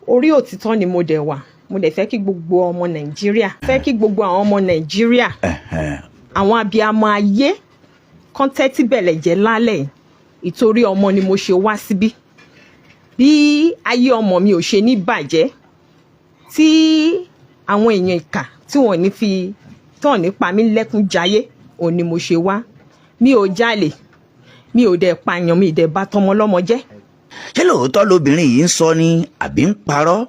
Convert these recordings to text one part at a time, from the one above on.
orí òtítọ́ ni mo dẹ̀ wà, mo dẹ̀ fẹ́ kí gbogbo ọmọ Nàìjíríà àwọn abiyamọ ayé kán tẹ́tí bẹ̀lẹ̀ jẹ́ lálẹ́ yìí, ìtorí ọmọ ni mo ṣe wá síbí. Bí ayé ọmọ mi ò ṣe ní bàjẹ́, tí àwọn èèyàn ìkà tí wọ́n ní fi tán ní pa mí lẹ́kún jayé, òun ni mo ṣe wá. Mi ò jalè, mi ò dẹ̀ pààyàn, mi ì dẹ̀ bà tọmọ lọ́mọ jẹ́. Ṣé lóòótọ́ lobìnrin yìí ń sọ ni àbí ń parọ́?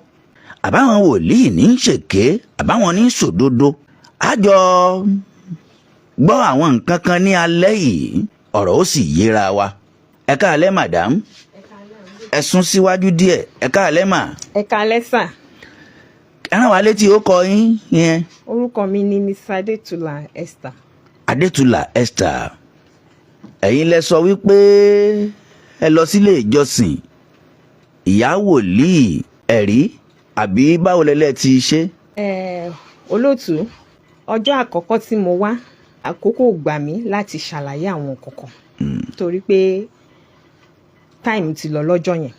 Àbáwọn wòlíì ní í ṣèké, àbáwọn ní í ṣòdodo? Àjọ gbọ́ àwọn nǹkan kan ní alẹ́ yìí, ọ̀rọ̀ ó sì yéra wa. Ẹ káalẹ́ madam. Ẹ sún síwájú díẹ̀. Ẹ káalẹ́ mà. Ẹ káalẹ́ sà. Ẹ rán wa létí ó kọ yín yẹn. Orúkọ mi ni Miss Adétúlà Esther. Adétúlà Esther. Ẹ̀yin lẹ sọ wípé ẹ lọ sílé ìjọsìn ìyá wòlíì ẹ̀rí àbí báwo lẹ́lẹ́ ti ṣe? Olóòtú, ọjọ́ àkọ́kọ́ tí mo wá, àkókò gbà mí láti ṣàlàyé àwọn kọ̀ọ̀kan torí pé táìmù ti lọ lọ́jọ́ yẹn.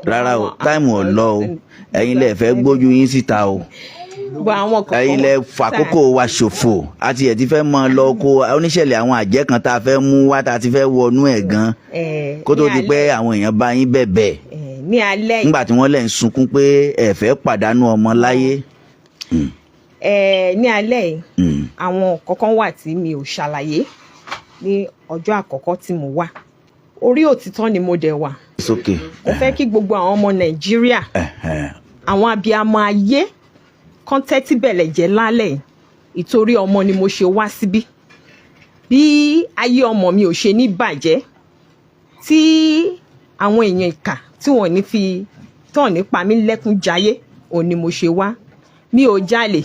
Rárá o, táìmù ò lọ o, ẹ̀yin lẹ fẹ́ gbójú yín síta o. Ẹ̀yin lẹ fàkókò wa ṣòfò, àti ẹ̀ ti fẹ́ mọ lọ kó oníṣẹ̀lẹ̀ àwọn àjẹ́ kan tá a fẹ́ mú wá, tá a ti fẹ́ wọnú ẹ̀ gan kó tó di pé àwọn èèyàn bá yín bẹ̀bẹ̀ ní alẹ́ yìí, nígbà tí wọ́n lẹ̀ ń sunkún pé ẹ fẹ́ pàdánù ọmọ láyé. Ní alẹ́ yìí àwọn kọ̀ọ̀kan wà tí mi ò ṣàlàyé ní ọjọ́ àkọ́kọ́ tí mo wá. Orí òtítọ́ ni mo dẹ̀ wà. Mo fẹ́ kí gbogbo àwọn ọmọ Nàìjíríà àwọn abiyamọ ayé kán tẹ́tí bẹ̀lẹ̀ jẹ́ lálẹ́ yìí, ìtorí ọmọ ni mo ṣe wá síbí. Bí ayé ọmọ mi ò ṣe ní bàjẹ́, tí àwọn èèyàn ìkà tí wọ́n ní fi tán ní pa mí lẹ́kún jayé, òun ni mo ṣe wá. Mi ò jalè,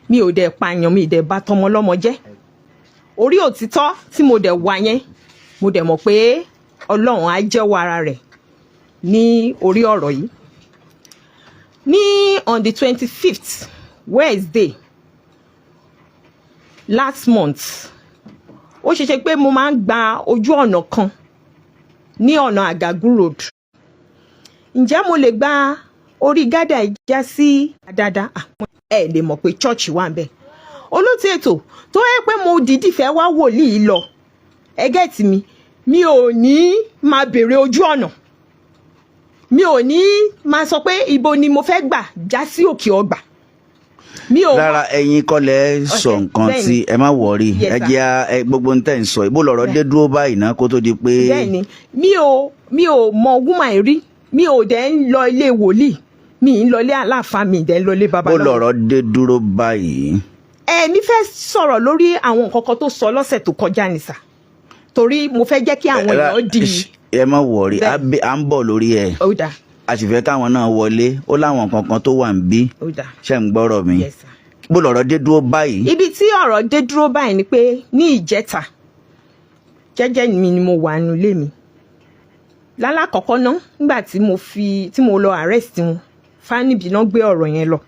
mi ò dẹ̀ pààyàn, mi ì dẹ̀ bà tọmọ lọ́mọ jẹ́. Orí òtítọ́ tí mo dẹ̀ wà yẹn, mo dẹ̀ mọ̀ pé Ọlọ́run á jẹ́wọ́ ara rẹ̀ ní orí ọ̀rọ̀ yìí. Ní on the 25th Wednesday last month, ó ṣeṣe pé mo máa ń gba ojú ọ̀nà kan ní ọ̀nà Àgàgù road. Ǹjẹ́ mo lè gba orí gádà ìjà sí dáadáa? Ẹ lè mọ̀ pé church wà ńbẹ̀. Olóòtú ètò tó yẹ pé mo dìídì fẹ́ wá wòlíì lọ, ẹ gẹ́ẹ̀tì mi ò ní máa béèrè ojú ọ̀nà, mi ò ní máa sọ pé ibo ni mo fẹ́ gbà já sí òkè ọgbà. Rárá, ẹ̀yin kọ́ lẹ sọ nǹkan tí ẹ má wọrí, ẹ jẹ́ gbogbo ń tẹ̀ ń sọ ìbò lọ̀rọ̀ dé dúró báyìí náà kó tó di pé. Bẹ́ẹ̀ni, mi ò mọ woman rí, mi ò dẹ̀ ń lọ ilé wòlíì, mi ń lọ ilé aláàfáà, mi dẹ̀ ń lọ ilé babaláwo. Bó lọ̀rọ̀ dé dúró báyìí. Mi fẹ́ sọ̀rọ̀ lórí àwọn nǹkan kan tó sọ lọ́sẹ̀ tó kọjá ni sà, torí mo fẹ́ jẹ́ kí àwọn èèyàn di. Ẹ má wọrí, à ń bọ̀ lórí ẹ̀. Ó dáa. A sì fẹ́ káwọn náà wọlé, ó láwọn kankan tó wà ń bí. Ó dáa. Ṣé ń gbọ́rọ̀ mi? Yes sir. Bó lọ̀rọ̀ dé dúró báyìí. Ibi tí ọ̀rọ̀ dé dúró báyìí ni pé ní ìjẹta jẹ́jẹ́ mi ni mo wà nínú ilé mi. Lálákọ̀ọ́kọ́ náà nígbà tí mo lọ arrest wọn, Fáníbì náà gbé ọ̀rọ̀ yẹn lọ,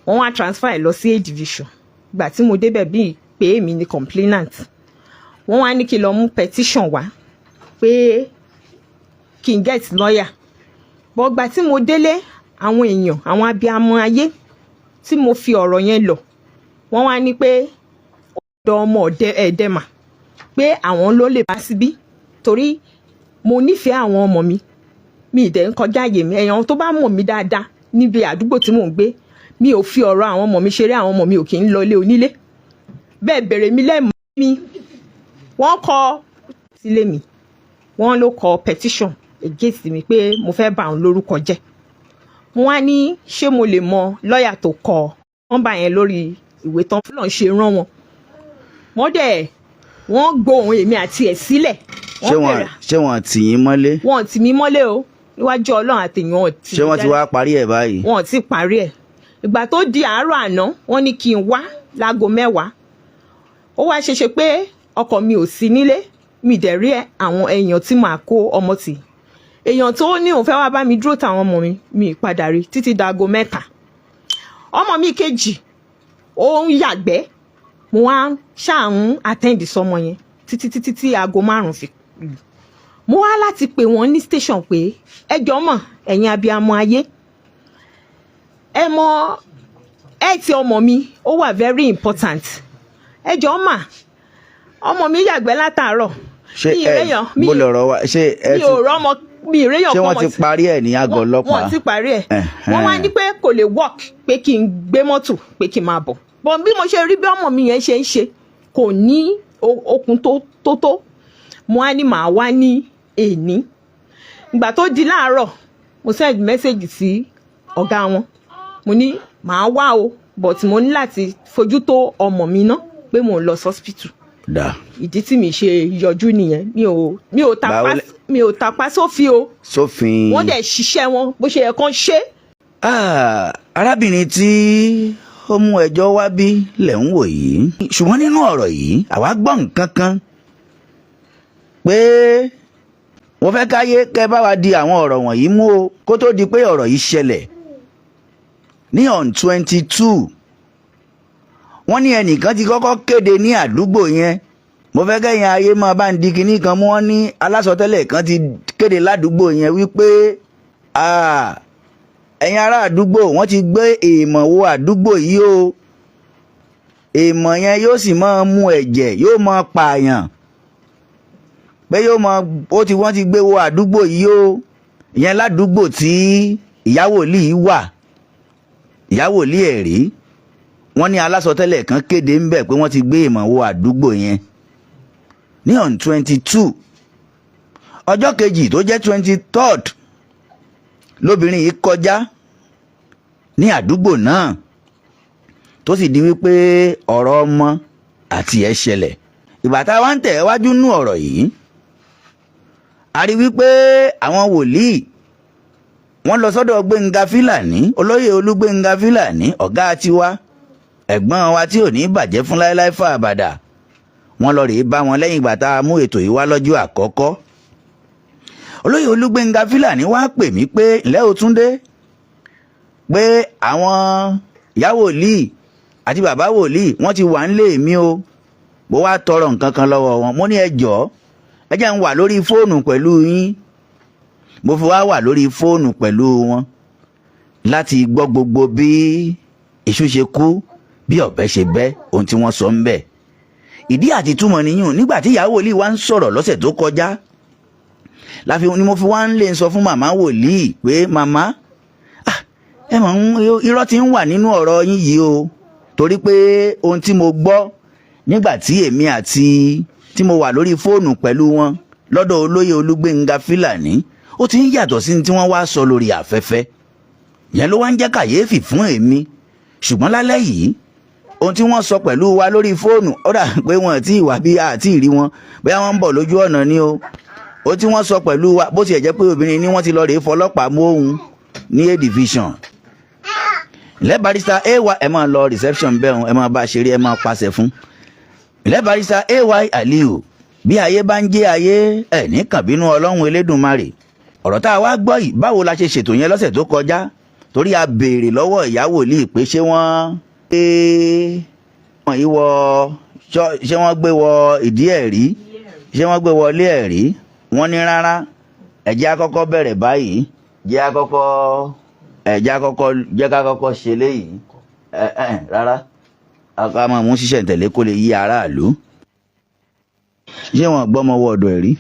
wọ́n wá transfer ẹ̀ lọ sí A division. Ìgbà tí mo débẹ̀ bíi pé èmi ni complainant, wọ́n wá ní kí n lọ mú petition wá pé kí n get lawyer. But ìgbà tí mo délé, àwọn èèyàn, àwọn abiyamọ ayé tí mo fi ọ̀rọ̀ yẹn lọ, wọ́n wá ní pé ọ̀dọ̀ ọmọ ẹ̀ẹ́dẹ́mà pé àwọn ló lè bá síbí torí mo nífẹ̀ẹ́ àwọn ọmọ mi ì dẹ̀ ń kọjá àyè mi. Èèyàn tó bá mọ̀ mí dáadáa níbi àdúgbò tí mò ń gbé, mi ò fi ọ̀rọ̀ àwọn ọmọ mi ṣeré, àwọn ọmọ mi ò kì í lọ ilé onílé. Bẹ́ẹ̀ bèrè mi lẹ́mọ̀ mi, wọ́n kọ sílé mi, wọ́n ló kọ petition against mi pé mo fẹ́ bà òun lórúkọ jẹ́. Mo wá ní ṣé mo lè mọ lọ́ọ̀yà tó kọ nọ́mbà yẹn lórí ìwé tán fúnlọ̀ ṣe rán wọn. Wọ́n gbóhùn èmi àti ẹ̀ sílẹ̀. Ṣé wọ́n tì yín mọ́lé? Wọ́n tì mí mọ́lé o, níwájú Ọlọ́run àtèèyàn ò tì mí. Ṣé wọ́n ti wá parí ẹ̀ báyìí? Wọ́n ti parí ẹ̀. Ìgbà tó di àárọ̀ àná, wọ́n ní kí n wá láago 10. Ó wá ṣeṣe pé ọkọ mi ò sí nílé, mi dẹ̀ rí àwọn èèyàn tí màá kó ọmọ tì. Èèyàn tó ní òun fẹ́ wá bá mi dúró táwọn ọmọ mi padà rí títí dáago 3. Ọmọ mi kejì ó ń yàgbẹ́, mo wá ṣáà attend sọmọ yẹn títí tí aago 5 fi lù. Mo wá láti pè wọ́n ní station pé ẹ jọ̀ọ́ mọ̀ ẹ̀yin abiyamọ ayé, ẹ mọ ẹ ti ọmọ mi ó wà very important. Ẹ jọ̀ọ́ mà, ọmọ mi yàgbẹ́ látàárọ̀. ṣé mo lọ̀rọ̀ wa ṣé ẹ mi ò rọ́mọ mi ìréyàn ṣé wọ́n ti parí ẹ̀ ní àgọ́ ọlọ́pàá? wọ́n ti parí ẹ̀. Wọ́n wá ní pé kò lè work pé kí n gbé mọ́tò pé kí n máa bọ̀. Bọ̀ bí mo ṣe rí bí ọmọ mi yẹn ṣe ń ṣe kò ní okun tó mo á ní màá wá ní èní. Ìgbà tó di láàárọ̀ mo send message sí ọ̀gá wọn, mo ní màá wá o but mo ní láti fojú tó ọmọ mi ná pé mò ń lọ hospital. Ìdí tí mi ṣe yọjú nìyẹn. Mi ò tapá sófin o. Sófin. Wọ́n dẹ̀ ṣiṣẹ́ wọn bó ṣe yẹ kán ṣe. Arábìnrin tí ó mú ẹjọ́ wá bí lẹ̀ ń wò yìí, ṣùgbọ́n nínú ọ̀rọ̀ yìí àwa gbọ́ nǹkan kan pé wọ́n fẹ́ káyé kẹ́ bá wa di àwọn ọ̀rọ̀ wọ̀nyí mú o kó tó di pé ọ̀rọ̀ yìí ṣẹlẹ̀ ní on 22. Wọ́n ní ẹnìkan ti kọ́kọ́ kéde ní àdúgbò yẹn. Mo fẹ́ kẹ́yìn ayé máa bá ń di kinní kan mú. Wọ́n ní alásọtẹ́lẹ̀ kan ti kéde ládùúgbò yẹn wípé ẹ̀yin ará àdúgbò wọ́n ti gbé èèmọ̀ wo àdúgbò yìí o. Èèmọ̀ yẹn yóò sì máa mú ẹ̀jẹ̀, yóò máa pààyàn. Pé wọ́n ti gbé wo àdúgbò yìí o. Ìyẹn ládùúgbò tí ìyá wòlíì wà. Ìyá wòlíì ẹ̀rí. Wọ́n ní alásọtẹ́lẹ̀ kan kéde ń bẹ̀ pé wọ́n ti gbé èèmọ̀ wo àdúgbò yẹn ní on 22. Ọjọ́ kejì tó jẹ́ 23rd lóbìnrin yìí kọjá ní àdúgbò náà tó sì di wípé ọ̀rọ̀ ọmọ àti ẹ̀ ṣẹlẹ̀. Ìgbà tá a wá ń tẹ̀ wájú nú ọ̀rọ̀ yìí, a rí wípé àwọn wòlíì wọ́n lọ sọ́dọ̀ Gbénga Fílàní, olóyè Olúgbénga Fílàní, ọ̀gá tiwa, ẹ̀gbọ́n wa tí ò ní bàjẹ́ fún láéláé fà àbàdà. Wọ́n lọ rèé bá wọn lẹ́yìn ìgbà tá a mú ètò yìí wá lọ́jọ́ àkọ́kọ́. Olóyè Olúgbénga Fílàní wá pè mí pé ǹlẹ́ o Túndé, pé àwọn ìyá wòlíì àti bàbá wòlíì wọ́n ti wà nílé mi o. Mo wá tọrọ nǹkan kan lọ́wọ́ wọn. Mo ní ẹ jọ̀ọ́ ẹ jẹ́ n wà lórí fóònù pẹ̀lú yín. Mo fi wà lórí fóònù pẹ̀lú wọn láti gbọ́ gbogbo bí èṣù ṣe kú, bí ọ̀bẹ ṣe bẹ́, ohun tí wọ́n sọ ń bẹ̀. Ìdí àti túmọ̀ nìyún nígbà tí ìyá wòlíì wá ń sọ̀rọ̀ lọ́sẹ̀ tó kọjá ni mo fi wá ń lè sọ fún màmá wòlíì pé màmá ẹ mọ̀ irọ́ ti ń wà nínú ọ̀rọ̀ yín yìí o, torí pé ohun tí mo gbọ́ nígbà tí èmi àti tí mo wà lórí fóònù pẹ̀lú wọn lọ́dọ̀ olóyè Olúgbénga Fílàní ó ti ń yàtọ̀ sí tí wọ́n wá sọ lórí afẹ́fẹ́. Yẹn ló wá ń jẹ́ kàyéfì fún èmi. Ṣùgbọ́n lálẹ́ yìí ohun tí wọ́n sọ pẹ̀lú wa lórí fóònù ó dà pé wọ́n ti wà bí àti ìrí wọn bóyá wọ́n ń bọ̀ lójú ọ̀nà ni o. Ó tí wọ́n sọ pẹ̀lú wa bó tiẹ̀ jẹ́ pé obìnrin ni wọ́n ti lọ rèé fọlọ́pàá mú òun ní A division. Ilẹ̀ Barrister AY ẹ máa lọ reception bẹ́ẹ̀ ẹ máa bá ṣeré ẹ máa pàṣẹ fún. Ilẹ̀ Barrister AY Aliu, bí ayé bá ń jẹ́ ayé ẹ̀ ní kàbínú Ọlọ́run Elédùmarè. Ọ̀rọ̀ tá a wá gbọ́ yìí báwo la ṣe ṣètò yẹn lọ́sẹ̀ tó kọjá, torí a béèrè lọ́wọ́ ìyá wòlíì pé ṣé wọ́n gbé wọ ìdí ẹ̀rí, ṣé wọ́n gbé wọlé ẹ̀rí. Wọ́n ní rárá, ẹ jẹ́ ká kọ́kọ́ bẹ̀rẹ̀ báyìí, jẹ́ ká kọ́kọ́ ṣe léyìí. Rárá, ká máa mú ṣiṣẹ́ ìtẹ̀lé kó lè yí aráàlú. Ṣé wọ́n gbọ́mọ wọ ọ̀dọ̀ ẹ̀rí?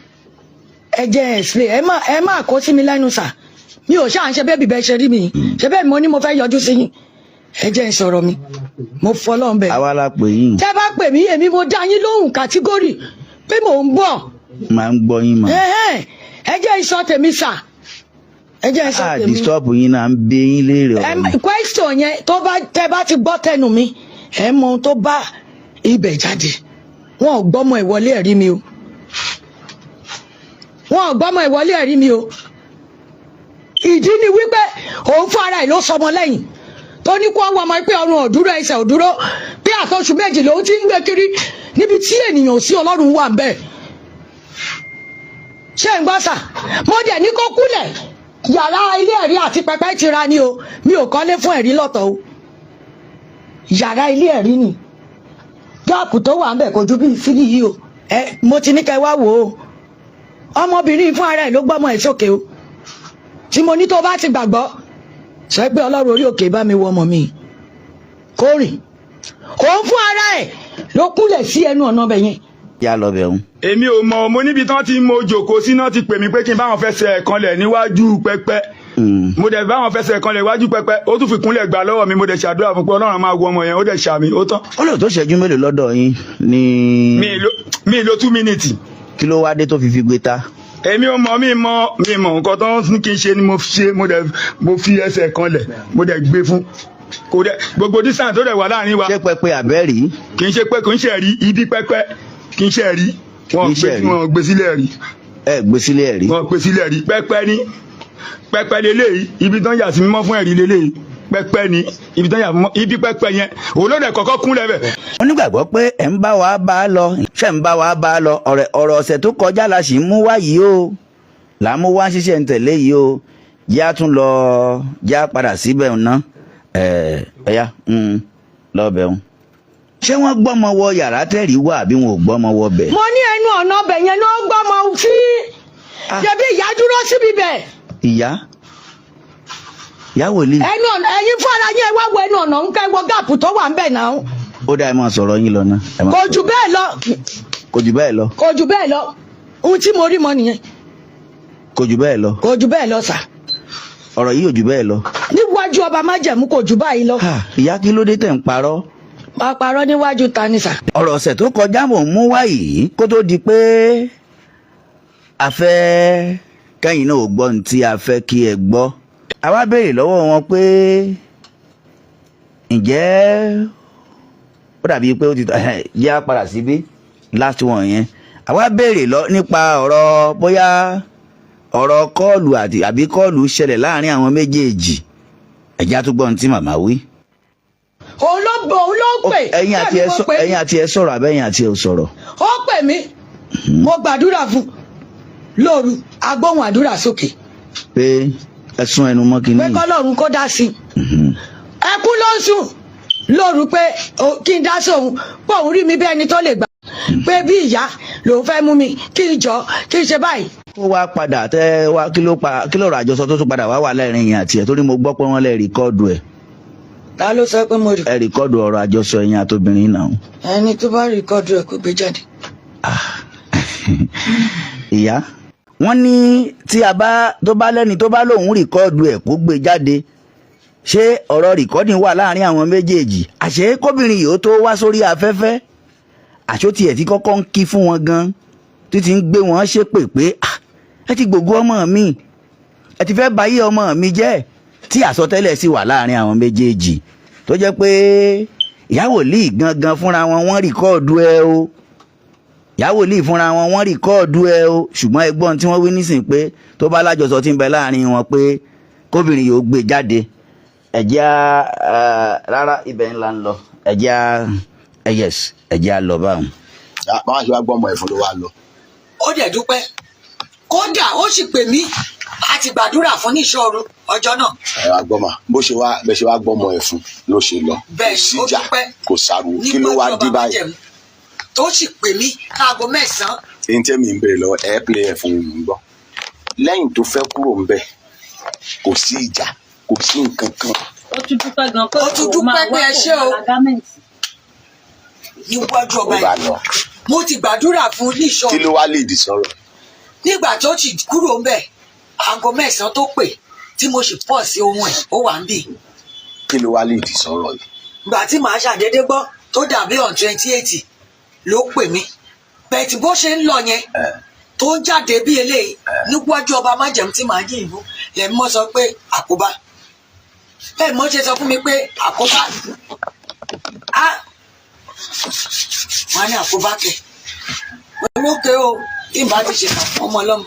Ẹ jẹ́ ẹ̀sìn ẹ má kó sí mi lẹ́nu sà, mi ò ṣáà ń ṣe bẹ́ẹ̀ bí bẹ́ẹ̀ ṣe rí mi, ṣe bẹ́ẹ̀ mo ní mo fẹ́ yọjú sí yín. Ẹ jẹ́ ìsọ̀rọ̀ mi, mo fọlọ́n bẹ̀. Àwa la pè yín. Tẹ́ bá pè mí èmi mo dá yín lóhùn kàtígórì pé mò ń bọ̀. Máa ń gbọ́ yín mà. Ẹ jẹ́ ìsọ tèmi sà, ẹ jẹ́ ìsọ tèmi. Disturb yín náà ń bẹ yín léèrè ọ̀rọ̀. Question yẹn tẹ́ bá ti gbọ́ tẹnu mi ẹ mọ ohun tó bá ibẹ̀ jáde. Wọn ò gbọ́mọ ìwọlé ẹ̀rí mi o. Wọn ò gbọ́mọ ìwọlé ẹ̀rí mi o. Ìdí ni wípé òun fún ara ẹ̀ ló sọmọ lẹ́yìn tó ní kó wọ́n mọ̀ pé ọrùn òdúró ẹsẹ̀ òdúró pé àtọ́sù méjì lòun ti ń gbé kiri níbi tí ènìyàn sí Ọlọ́run wà bẹ́ẹ̀. Ṣé ń gbọ́ sà? Mo dẹ̀ ní kó kúlẹ̀ yàrá ilé ẹ̀rí àti pẹpẹ ti ra ni o, mi ò kọ́lé fún ẹ̀rí lọ́tọ̀ o. Yàrá ilé ẹ̀rí ni gáàpù tó wà ń bẹ̀ kò ju bí sílí yìí o. Mo ti ní kẹ́ wá wò ó, ọmọbìnrin fún ara ẹ̀ ló gbọ́mọ ẹ̀ sókè o. Tí mo ní tó bá ti gbàgbọ́ sọ pé ọlọ́run orí òkè bá mi wọ ọmọ mi kó rìn òun fún ara ẹ̀ ló kúnlẹ̀ sí ẹnu ọ̀nà ọbẹ̀ yẹn. yá lọ bẹ̀ ń. èmi ò mọ̀ mo níbi tán tí mo jòkó sí náà ti pè mí pé kí n báwọn fẹsẹ̀ kanlẹ̀ níwájú pẹpẹ mo dẹ̀ báwọn fẹsẹ̀ kanlẹ̀ níwájú pẹpẹ ó tún fi kúnlẹ̀ gbà lọ́wọ́ mi mo dẹ̀ ṣàdúrà fún pé ọlọ́run máa wo ọmọ yẹn ó dẹ̀ ṣàmì ó tán. ó lò tó ṣẹ́jú mélòó lọ́dọ̀ yín ní. mi lo 2 minutes. kí ló wá dé tó fi gbé ta. èmi ò mọ̀ mi mọ̀ nǹkan tó ń kí n ṣe ni mo ṣe mo fi ẹsẹ̀ kanlẹ̀ mo dẹ̀ gbé fún kò dẹ̀ gbogbo dísàn tó dẹ̀ wà láàrin wa. ṣé pẹpẹ àbẹ́rì. kì í ṣe pé kì í ṣe rí ibi pẹpẹ kì í ṣe rí wọn gbé sílẹ̀ rí. ẹ gbé sílẹ̀ rí. wọn gbé sílẹ̀ rí pẹpẹ ní pẹpẹ lélẹ́yìí ibi tán yà sí mímọ́ fún ẹ̀rí lélẹ́yìí pẹpẹ ní ibi tán yà mímọ́ ibi pẹpẹ yẹn òun ló dẹ̀ kọ́kọ́ kúnlẹ̀ bẹ̀. wọ́n nígbàgbọ́ pé ẹ̀ ń bá wa bá a lọ ṣe ń bá wa bá a lọ ọ̀rọ̀ ọ̀sẹ̀ tó kọjá la sì ń mú wá yìí o là ń mú wá ṣiṣẹ́ ń tẹ̀lé yìí o já tún lọ já padà síbẹ̀ ná ẹ̀yà lọ bẹ̀ ń. ṣé wọ́n gbọ́mọ wọ yàrá tẹ̀rí wá àbí wọn ò gbọ́mọ wọ bẹ̀. mo ní ẹnu ọ̀nà ọbẹ̀ yẹn ló gbọ́mọ sí ṣebí ìyá dúró síbi bẹ̀. ìyá wòlíì. ẹnu ọ̀nà ẹ̀yin fúnra yín ẹ wá wo ẹnu ọ̀nà ń kẹ́ wọ gáàpù tó wà ń bẹ̀ náà. ó dá ẹ máa sọ̀rọ̀ yín lọ ná. kò jù bẹ́ẹ̀ lọ. kò jù bẹ́ẹ̀ lọ. kò jù bẹ́ẹ̀ lọ ohun tí mo rí mọ nìyẹn. kò jù bẹ́ẹ̀ lọ. kò jù bẹ́ẹ̀ lọ sà. ọ̀rọ̀ yìí ò jù bẹ́ẹ̀ lọ. níwájú ọba májẹ̀mú kò jù báyìí lọ. ìyá kí ló dé tẹ̀ ń parọ́. máa parọ́ níwájú ta ni sà. ọ̀rọ̀ ọ̀sẹ̀ tó kọjá mò ń mú wá yìí kó tó di pé a fẹ́ kẹ́yìn náà ò gbọ́ ní tí a fẹ́ kí ẹ gbọ́. a wá béèrè lọ́wọ́ wọn pé ǹjẹ́ ó dàbí pé ó ti jẹ́ á padà síbí last one yẹn. a wá béèrè nípa ọ̀rọ̀ bóyá ọ̀rọ̀ kọ́ọ̀lù àbí kọ́ọ̀lù ṣẹlẹ̀ láàrin àwọn méjèèjì. ẹ̀já tó gbọ́ ní tí màmá wí. òun ló pè. ẹ̀yin àti ẹ sọ̀rọ̀ àbẹ́yìn àti ẹ sọ̀rọ̀. ó pè mí mo gbàdúrà fún lóru agbóhùn àdúrà sókè. pé ẹ sún ẹnu mọ́ kínní. pé kọ́lọ́run kó dá sí i. ẹkún ló ń sùn lóru pé kí n dá sí òun pé òun rí mi bí ẹni tó lè gbà pé bí ìyá lòun fẹ́ mú mi kí n jọ kí n ṣe báyìí. ó wá padà kí ló rà àjọsọ tó tún padà wá wà lẹ́rìn yẹn àti ẹ̀ torí mo gbọ́ pé wọ́n lè rìkọ́ọ̀dù ẹ̀. ta ló sọ pé mo rí. ẹ rìkọ́ọ̀dù ọ̀rọ̀ àjọsọ ẹ̀yin àtobìnrin náà. ẹni tó bá rìkọ́ọ̀dù ẹ̀ kó gbé jáde. ìyá wọ́n ní tí tó bá lẹ́ni tó bá lòun rìkọ́ọ̀dù ẹ̀ kó gbé jáde ṣé ọ̀rọ̀ rìkọ́ọ̀dìn wà láàrin àwọn méjèèjì àṣé kóbìnrin yìí ó tó wá sórí afẹ́fẹ́ àṣó tiẹ̀ tí kọ́kọ́ ń kí fún wọn gan títí ń gbé wọn ṣépè pé ẹ ti gbogbo ọmọ mi ẹ ti fẹ́ bayé ọmọ mi jẹ́ tí àsọtẹ́lẹ̀ sì wà láàrin àwọn méjèèjì tó jẹ́ pé ìyá wòlíì gangan fúnra wọn rìkọ́ọ̀dù ẹ o ìyá wòlíì fúnra wọn rìkọ́ọ̀dù ẹ o ṣùgbọ́n ẹgbọ́n tí wọ́n wí nísìn pé tó bá lájọsọ tí ń bẹ láàrin wọn pé kóbìnrin yóò gbé jáde ẹ̀jẹ̀ rárá ibẹ̀ ńlá ń lọ ẹ̀jẹ̀ á lọ báwọn. báwa ṣe wá gbọ́ ọmọ ẹ̀fọn ló wá lọ. ó dẹ̀ dúpẹ́ kódà ó sì pè mí àti gbàdúrà fún ní ìṣòro ọjọ́ náà. ẹ wá gbọ́ mà bẹ́ẹ̀ ṣe wá gbọ́ ọmọ ẹ̀fọn ló ṣe lọ. bẹ́ẹ̀ ó síjà dúpẹ́ kò sáru kí ló wá dé báyìí. tó sì pè mí láago 9. èyí tẹ́ mi ń béèrè lọ́wọ́ ẹ̀ pílẹ̀ ẹ̀fọn mi ń gbọ́. lẹ́yìn tó fẹ́ kúrò ń bẹ̀ kò sí ìjà kò sí nǹkan kan. ó tún dúpẹ́ gan pé ó tún dúpẹ́ pé ẹ ṣé o. níwájú ọba yìí mo ti gbàdúrà fún ní ìṣòro. kí ló wá lè dì sọ̀rọ̀. nígbà tó ti kúrò ń bẹ̀ aago 9 tó pè tí mo sì pọ̀ sí ohun ẹ̀ ó wà ń bì. kí ló wá lè dì sọ̀rọ̀ yìí. ìgbà tí màá ṣàdédé gbọ́ tó dàbí on 28 ló pè mí bẹ́ẹ̀ tí bó ṣe ń lọ yẹn tó ń jáde bí eléyìí níwájú ọba májẹ̀mú tí màá yí ìbú lẹ́mí mọ́ sọ pé àkóbá bẹ́ẹ̀ mọ́ ṣe sọ fún mi pé àkóbá wọ́n ní àkóbá kẹ̀ wọ́n lókè o tí n bá ti ṣèkà fún ọmọ ọlọ́mọ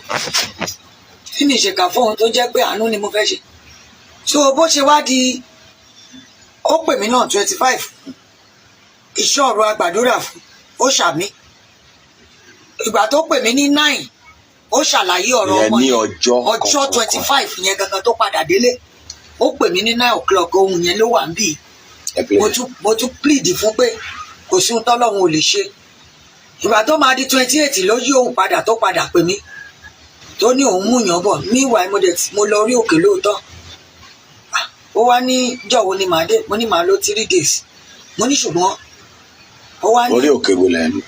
tí mi ṣèkà fún ohun tó jẹ́ pé àánú ni mo fẹ́ ṣe so bó ṣe wá di ó pè mí náà 25 iṣẹ́ ọ̀rọ̀ agbàdúrà fún ó ṣàmì ìgbà tó pè mí ní 9 ó ṣàlàyé ọ̀rọ̀ ọmọ yẹn ọjọ́ 25 yẹn gangan tó padà délé ó pè mí ní 9 o'clock ohun yẹn ló wà ń bì mo tún plead fún pé kò sí ohun tọ́lọ́run ò lè ṣe ìgbà tó máa di 28 ló yí òun padà tó padà pè mí tó ní òun mú yàn bọ̀ ní ìwà mo lọ rí òkè lóòótọ́ ó ó wá ní jọ̀wọ́ ni màá dé, mo ní màá lò 3 days, mo ní ṣùgbọ́n ó wá ní orí òkè wo lẹ́nu.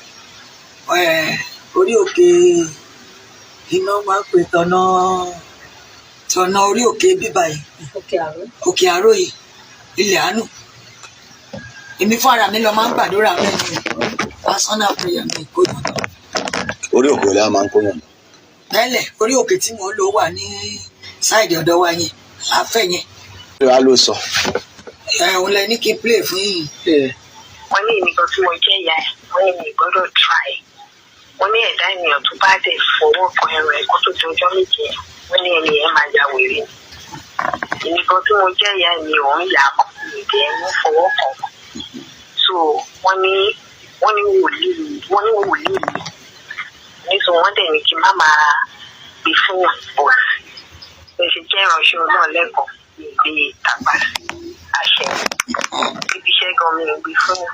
orí òkè iná máa ń pè tọ̀nà orí òkè bíbá yìí, òkè àró yìí, ilẹ̀ àánú. Èmi fún ara mi lọ máa ń gbàdúrà bẹ́ẹ̀ ni personal prayer mi kó yàn tán. Orí òkè wo lẹ́nu máa ń kó yàn. Tẹ́lẹ̀ orí òkè tí mò ń lò wà ní sáìdì ọ̀dọ̀ wa yẹn, láfẹ́ yẹn. Kí wàá ló sọ? Òun lẹ ní kí n play fún yín. Wọ́n ní nǹkan tí mo jẹ́ ìyá ẹ̀, wọ́n ní mi gbọ́dọ̀ try. Wọ́n ní ẹ̀dá ènìyàn tó bá dẹ̀ fọwọ́ kan ẹran ẹ̀ kó tó di ọjọ́ méje, wọ́n ní ẹni ẹ̀ máa ya wèrè. Nǹkan tí mo jẹ́ ìyá ẹ̀ mi ò ń yà kọ́ ìdí ẹ̀ ń fọwọ́ kan. So wọ́n ní wòlíì mi. Nítorí wọ́n dẹ̀ ní kí n má máa gbé fún wọn bọ̀. Bẹ́ẹ̀ ṣe jẹ́ ìránṣẹ́ Ọlọ́run lẹ́kọ̀ọ́ ìgbé tàgbà sí àṣẹ. Ibi iṣẹ́ gan mi ò gbé fún wọn.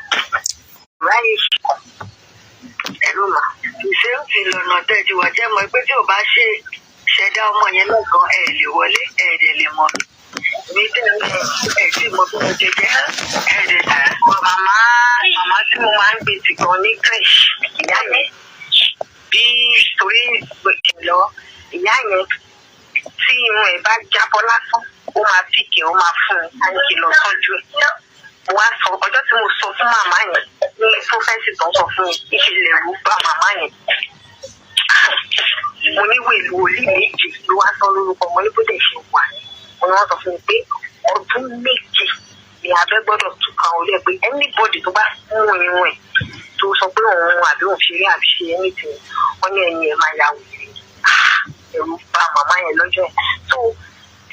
Ráyè ẹ̀rọ mà. Ìṣèǹtì lọ́nà tẹ́jú wà jẹ́ mọ́ pé tí ò bá ṣe ṣẹ̀dá ọmọ yẹn lọ́gàn ẹ̀ lè wọlé ẹ̀ dẹ̀ lè mọ̀. Mi tẹ́ ẹ̀ tí mo bí mo jẹ jẹ́ ẹ̀ dẹ̀ tà. Màmá tí mo máa ń gbé ti gan ní crèche ìyá yẹn. Bí torí lọ ìyá yẹn tí irun ẹ̀ bá jábọ́ lásán ó máa fìkì ó máa fún un láti lọ tọ́jú ẹ̀. Mo wá sọ ọjọ́ tí mo sọ fún màmá yẹn ní prọfẹ́sì tó ń sọ fún mi ìṣẹ̀lẹ̀ ẹ̀rù bá màmá yẹn. Mo ní wòlíì méjì ló wá sọ lórúkọ mo ní bó dẹ̀ ṣe wà. Mo ní wọ́n sọ fún mi pé ọdún méje ni abẹ́ gbọ́dọ̀ tún kan orí ẹ̀ pé anybody tó bá mú irun ẹ̀ tó sọ pé òun àbí òun ṣeré àbí ṣe anything wọ́n ní ẹni ẹ̀ máa ya wèrè. Ẹ̀rù bá màmá yẹn lọ́jọ́ ẹ̀. So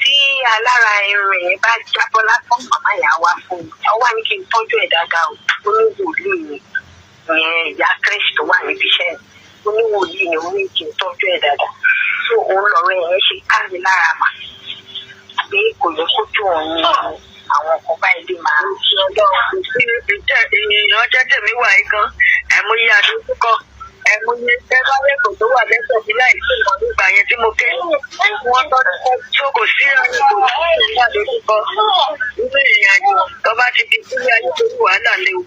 tí alára irun yẹn bá jábọ́ lásán màmá yẹn á wá fún mi. Ó wá ní kí n tọ́jú ẹ̀ dáadáa o. Ó ní wòlíì mi ìyẹn ìyá crèche tó wà níbi iṣẹ́ mi. Ó ní wòlíì ni ó ní kí n tọ́jú ẹ̀ dáadáa. So òun lọ̀rọ̀ yẹn ṣe ká mi lára mà. Pé kò yẹ kó tó òun ní àwọn ọkọ̀ báyìí lè máa ń ṣe ọjọ́ ènìyàn jẹ́jẹ́ mi wà yìí gan ẹ̀múyẹ àdúgbò ẹ̀múyẹ tẹ́lẹ̀kọ̀ tó wà lẹ́sẹ̀ mi láì sí ìmọ̀ nígbà yẹn tí mo ké wọ́n tọ́jú kò sí àyẹ̀kọ̀ ní àdúgbò nínú ìrìn àjò tó bá ti di sílé ayé tó wù wàhálà lè wú.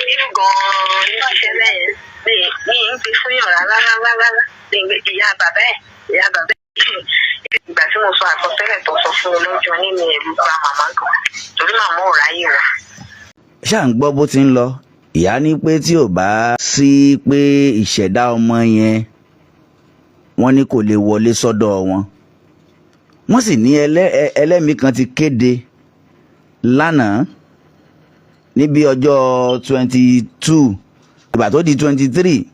Nínú gan-an ní ìṣẹ̀lẹ̀ yẹn ní ìgbé fún yàn rárá ìyá bàbá ẹ̀ ìgbà tí mo sọ àsọtẹ́lẹ̀ tó sọ fún mi lọ́jọ́ nínú ẹ̀rù bá màmá gan torí màmá ò ráyè wá. ṣáà ń gbọ́ bó ti ń lọ ìyá ní pé tí ò bá sí pé ìṣẹ̀dá ọmọ yẹn wọ́n ní kò lè wọlé sọ́dọ̀ wọn. wọ́n sì ní ẹlẹ́mìí kan ti kéde lánàá níbi ọjọ́ 22 ìgbà tó di 23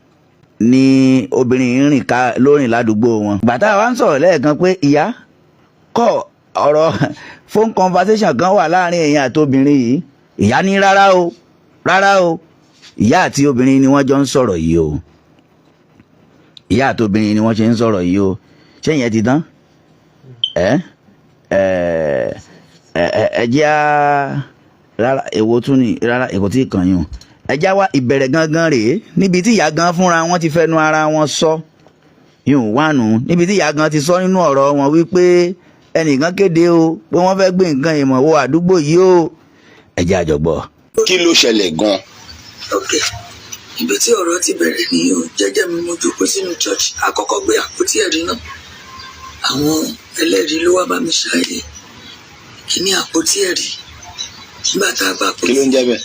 ni obìnrin rìn ká lórìn ládùúgbò wọn. bàtà wa ń sọ̀rọ̀ lẹ́ẹ̀kan pé ìyá kọ́ ọ̀rọ̀ phone conversation kan wà láàrin èèyàn àti obìnrin yìí. ìyá ní rárá o ìyá àti obìnrin ni wọ́n jọ ń sọ̀rọ̀ yìí o. ìyá àti obìnrin ni wọ́n ṣe ń sọ̀rọ̀ yìí o. ṣé ìyẹn ti tán? ẹ jẹ́ rárá èwo tún ni rárá èwo tí kàn yín o. ẹjá wa ìbẹ̀rẹ̀ gangan rèé níbi tí ìyá gan fúnra wọn ti fẹnu ara wọn sọ yóò wà nù níbi tí ìyá gan ti sọ nínú ọ̀rọ̀ wọn wípé ẹnìkan kéde o pé wọ́n fẹ́ gbé nǹkan ìmọ̀ wo àdúgbò yìí o ẹjẹ́ àjọgbọ́. Kí ló ṣẹlẹ̀ gan-an? Ok, ibi tí ọ̀rọ̀ ti bẹ̀rẹ̀ ni o jẹ́jẹ́ mi mo jókòó sínú church àkọ́kọ́ gbé àpótí ẹ̀rí náà àwọn ẹlẹ́rìí ló wá bá mi ṣàyè kíní àpótí ẹ̀rí nígbà tá a bá Kí ló ń jẹ́ bẹ́ẹ̀?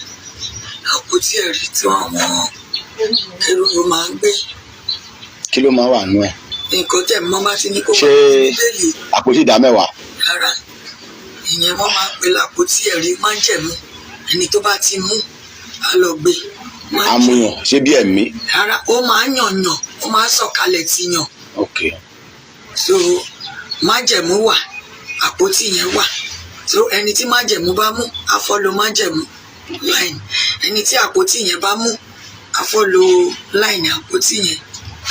àpótí ẹ̀rí tí àwọn kérúbù máa ń gbé. Kí ló máa wà nú ẹ̀? Nǹkan tẹ̀ mọ́ bá ti ní kó ṣé bẹ́ẹ̀lì àpótí ìdámẹ́wàá? rárá ìyẹn wọ́n máa ń pè lápótí ẹ̀rí májẹ̀mú ẹni tó bá ti mú á lọ gbé. Amúyàn ṣé bí ẹ̀mí? rárá ó máa ń yànyàn ó máa ń sọ̀kalẹ̀ ti yàn. Ok. So májẹ̀mú wà àpótí yẹn wà so ẹni tí májẹ̀mú bá mú á follow májẹ̀mú line ẹni tí àpótí yẹn bá mú á follow line àpótí yẹn.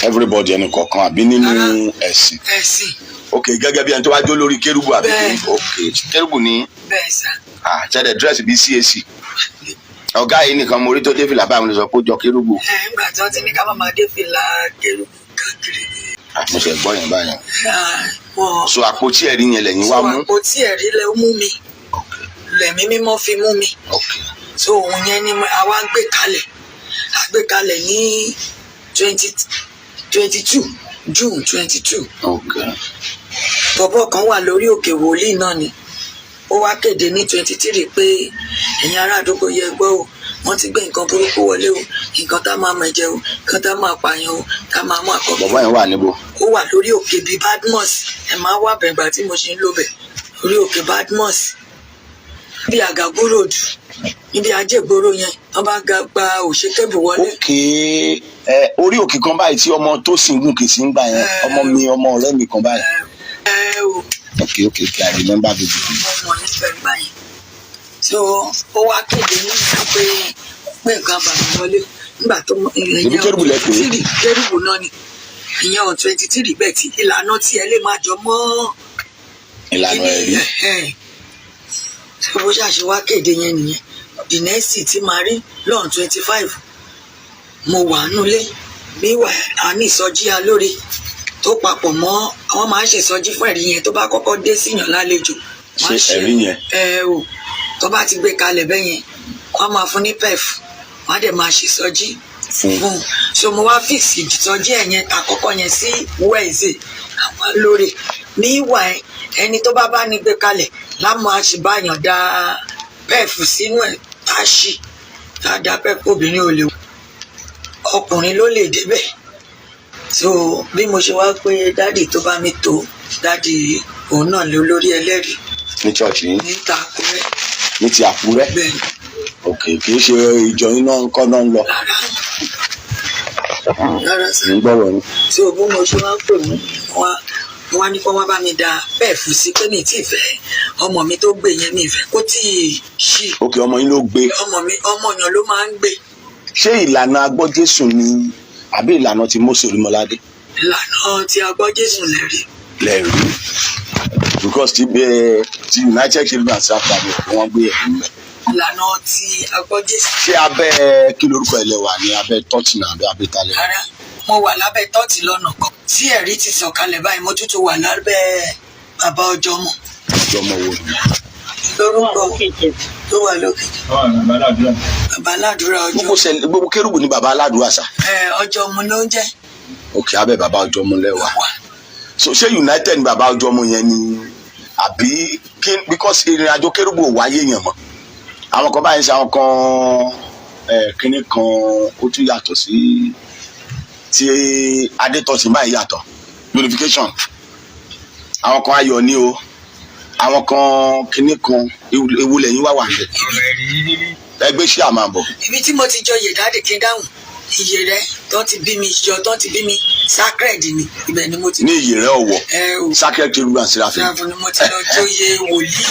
Everybody ẹni kọ̀ọ̀kan àbí nínú ẹ̀sìn? ẹ̀sìn. Ok, gẹ́gẹ́ bí ẹni tó wá jó lórí kérúbù àbí? Bẹ́ẹ̀. Ok, kérúbù ní bẹ́ẹ̀ sà. ṣẹ̀dẹ̀ dírẹ́sì bíi CAC. Ọ̀gá yìí nìkan mo rí tó dé fìlà báyìí mo lè sọ pé ó jọ kérúbù. Nígbà tí wọ́n ti ní ká má máa dé fìlà kérúbù káàkiri. Mo ṣe gbọ́ yẹn báyìí. so àpótí ẹ̀rí yẹn lẹ́yìn wá mú. so àpótí ẹ̀rí lẹ mú mi lẹ̀mí mímọ́ fi mú mi so òun yẹn ni àwa gbé kalẹ̀ ní 2022 June 22. bọ̀bọ̀ kan wà lórí òkè wòlíì náà ni ó wá kéde ní 23 pé ẹ̀yin ará àdúgbò yẹ gbọ́ o wọ́n ti gbé nǹkan burúkú wọlé o nǹkan tá máa mẹ̀jẹ o nǹkan tá máa pààyàn o ká máa mú àkọ́kọ́. bàbá yẹn wà níbo. ó wà lórí òkè bíi Badmus ẹ máa wá bẹ̀gbà tí mo ṣe ń lò bẹ̀ lórí òkè Badmus bí Àgàgù road níbi ajégboro yẹn wọ́n bá gba òṣèkébù wọlé. orí òkè kan báyìí tí ọmọ tó sì ń gùn kì í sí ń gbà yẹn ọmọ ọ̀rẹ́ mi kan báyìí. okay I remember the video. ọmọ yẹn fẹ́ gbà yẹn so ó wá kéde nígbà pé nǹkan àbàmì wọlé nígbà tó ibi kérúbù lẹ pé kérúbù náà ni ìyẹn on 23 bẹ́ẹ̀ tí ìlànà tí ẹ lè máa jọ mọ́ ìlànà ẹ̀rí. bó ṣàṣe wá kéde yẹn nìyẹn ìnẹ́sì tí máa rí lọ́n 25 mo wà nulẹ̀ bí wà á ní ìsọjí alóore tó papọ̀ mọ́ àwọn máa ń ṣèsọjí fún ẹ̀rí yẹn tó bá kọ́kọ́ dé síyàn lálejò. ṣe ẹ̀rí yẹn. o tó bá ti gbé kalẹ̀ bẹ́ẹ̀ yẹn wọ́n máa fún ní pef wọ́n á dẹ̀ máa ṣèsọjí fún so mo wá fíìsì ìsọjí ẹ̀ yẹn àkọ́kọ́ yẹn sí Wednesday àwọn alóore ní ìwà ẹni tó bá ní gbé kalẹ̀ lámọ̀ àṣìbáyàn dá pẹ́ẹ̀fù sínú ẹ̀ tá a ṣì dáadáa pẹ́ẹ̀fù obìnrin ò lè wò ọkùnrin ló lè débẹ̀ so bí mo ṣe wá pé dádì tó bá mi tó dádì òun náà lé olórí ẹlẹ́rìí ní church yìí ní ta Àkúrẹ́ ní ti Àkúrẹ́ bẹ́ẹ̀ ni kì í ṣe ìjọ iná ńkọ́ náà ń lọ rárá sí ń gbọ́rọ̀ ni. tí o bó mo ṣe wá pè mí wá ní kó wá bá mi da pẹ́ẹ̀fù sí pé mi tí ì fẹ́ ọmọ mi tó gbé yẹn mi ìfẹ́ kó tí ì ṣí. ok ọmọ yín ló gbé. ọmọ yẹn ló máa ń gbé. ṣé ìlànà agbọ́ Jésù ni àbí ìlànà ti Mósè Olúmọládé. ìlànà tí agbọ́ Jésù lẹ́rí. because ti United Kingdom and South Africa wọ́n gbé ẹ̀rí mẹ́. ìlànà tí agbọ́ Jésù. ṣé abẹ́ kí lorúkọ ẹ̀ lẹ́wà ní abẹ́ tọ́tì náà àbí abẹ́ talẹ̀. rárá mo wà lábẹ́ tọ́tì lọ́nà kan tí ẹ̀rí ti sọ̀kalẹ̀ báyìí mo tútù wà lábẹ́ bàbá Ọjọ́mọ. Ọjọ́mọ wo ni. lórúkọ tó wà lókè. bàbá aládùúrà Ọjọ́mọ. gbogbo kérúbù ní bàbá aládùúrà sà. Ọjọ́mọ ló ń jẹ́. ok abẹ́ bàbá Ọjọ́mọ lẹ́wà. so ṣé United ní bàbá Ọjọ́mọ yẹn ni àbí because ìrìn àjò kérúbù ò wáyé yẹn mọ́ àwọn kan báyìí ṣe àwọn kan kínní kan ó tún yàtọ̀ sí tí adétọ́sí báyìí yàtọ̀ unification àwọn kan ayọ̀ ní o àwọn kan kínní kan ewu lẹ́yìn wà níbẹ̀ ẹgbẹ́ ṣé àmà bọ̀. ibi tí mo ti jọ yèdáde kí n dáhùn iye rẹ tó ti bí mi jọ tó ti bí mi sacred ni ibẹ̀ ni mo ti. ní iye rẹ ọwọ sacred kérúbù and seraphim. ni mo ti lọ jóye wòlíì.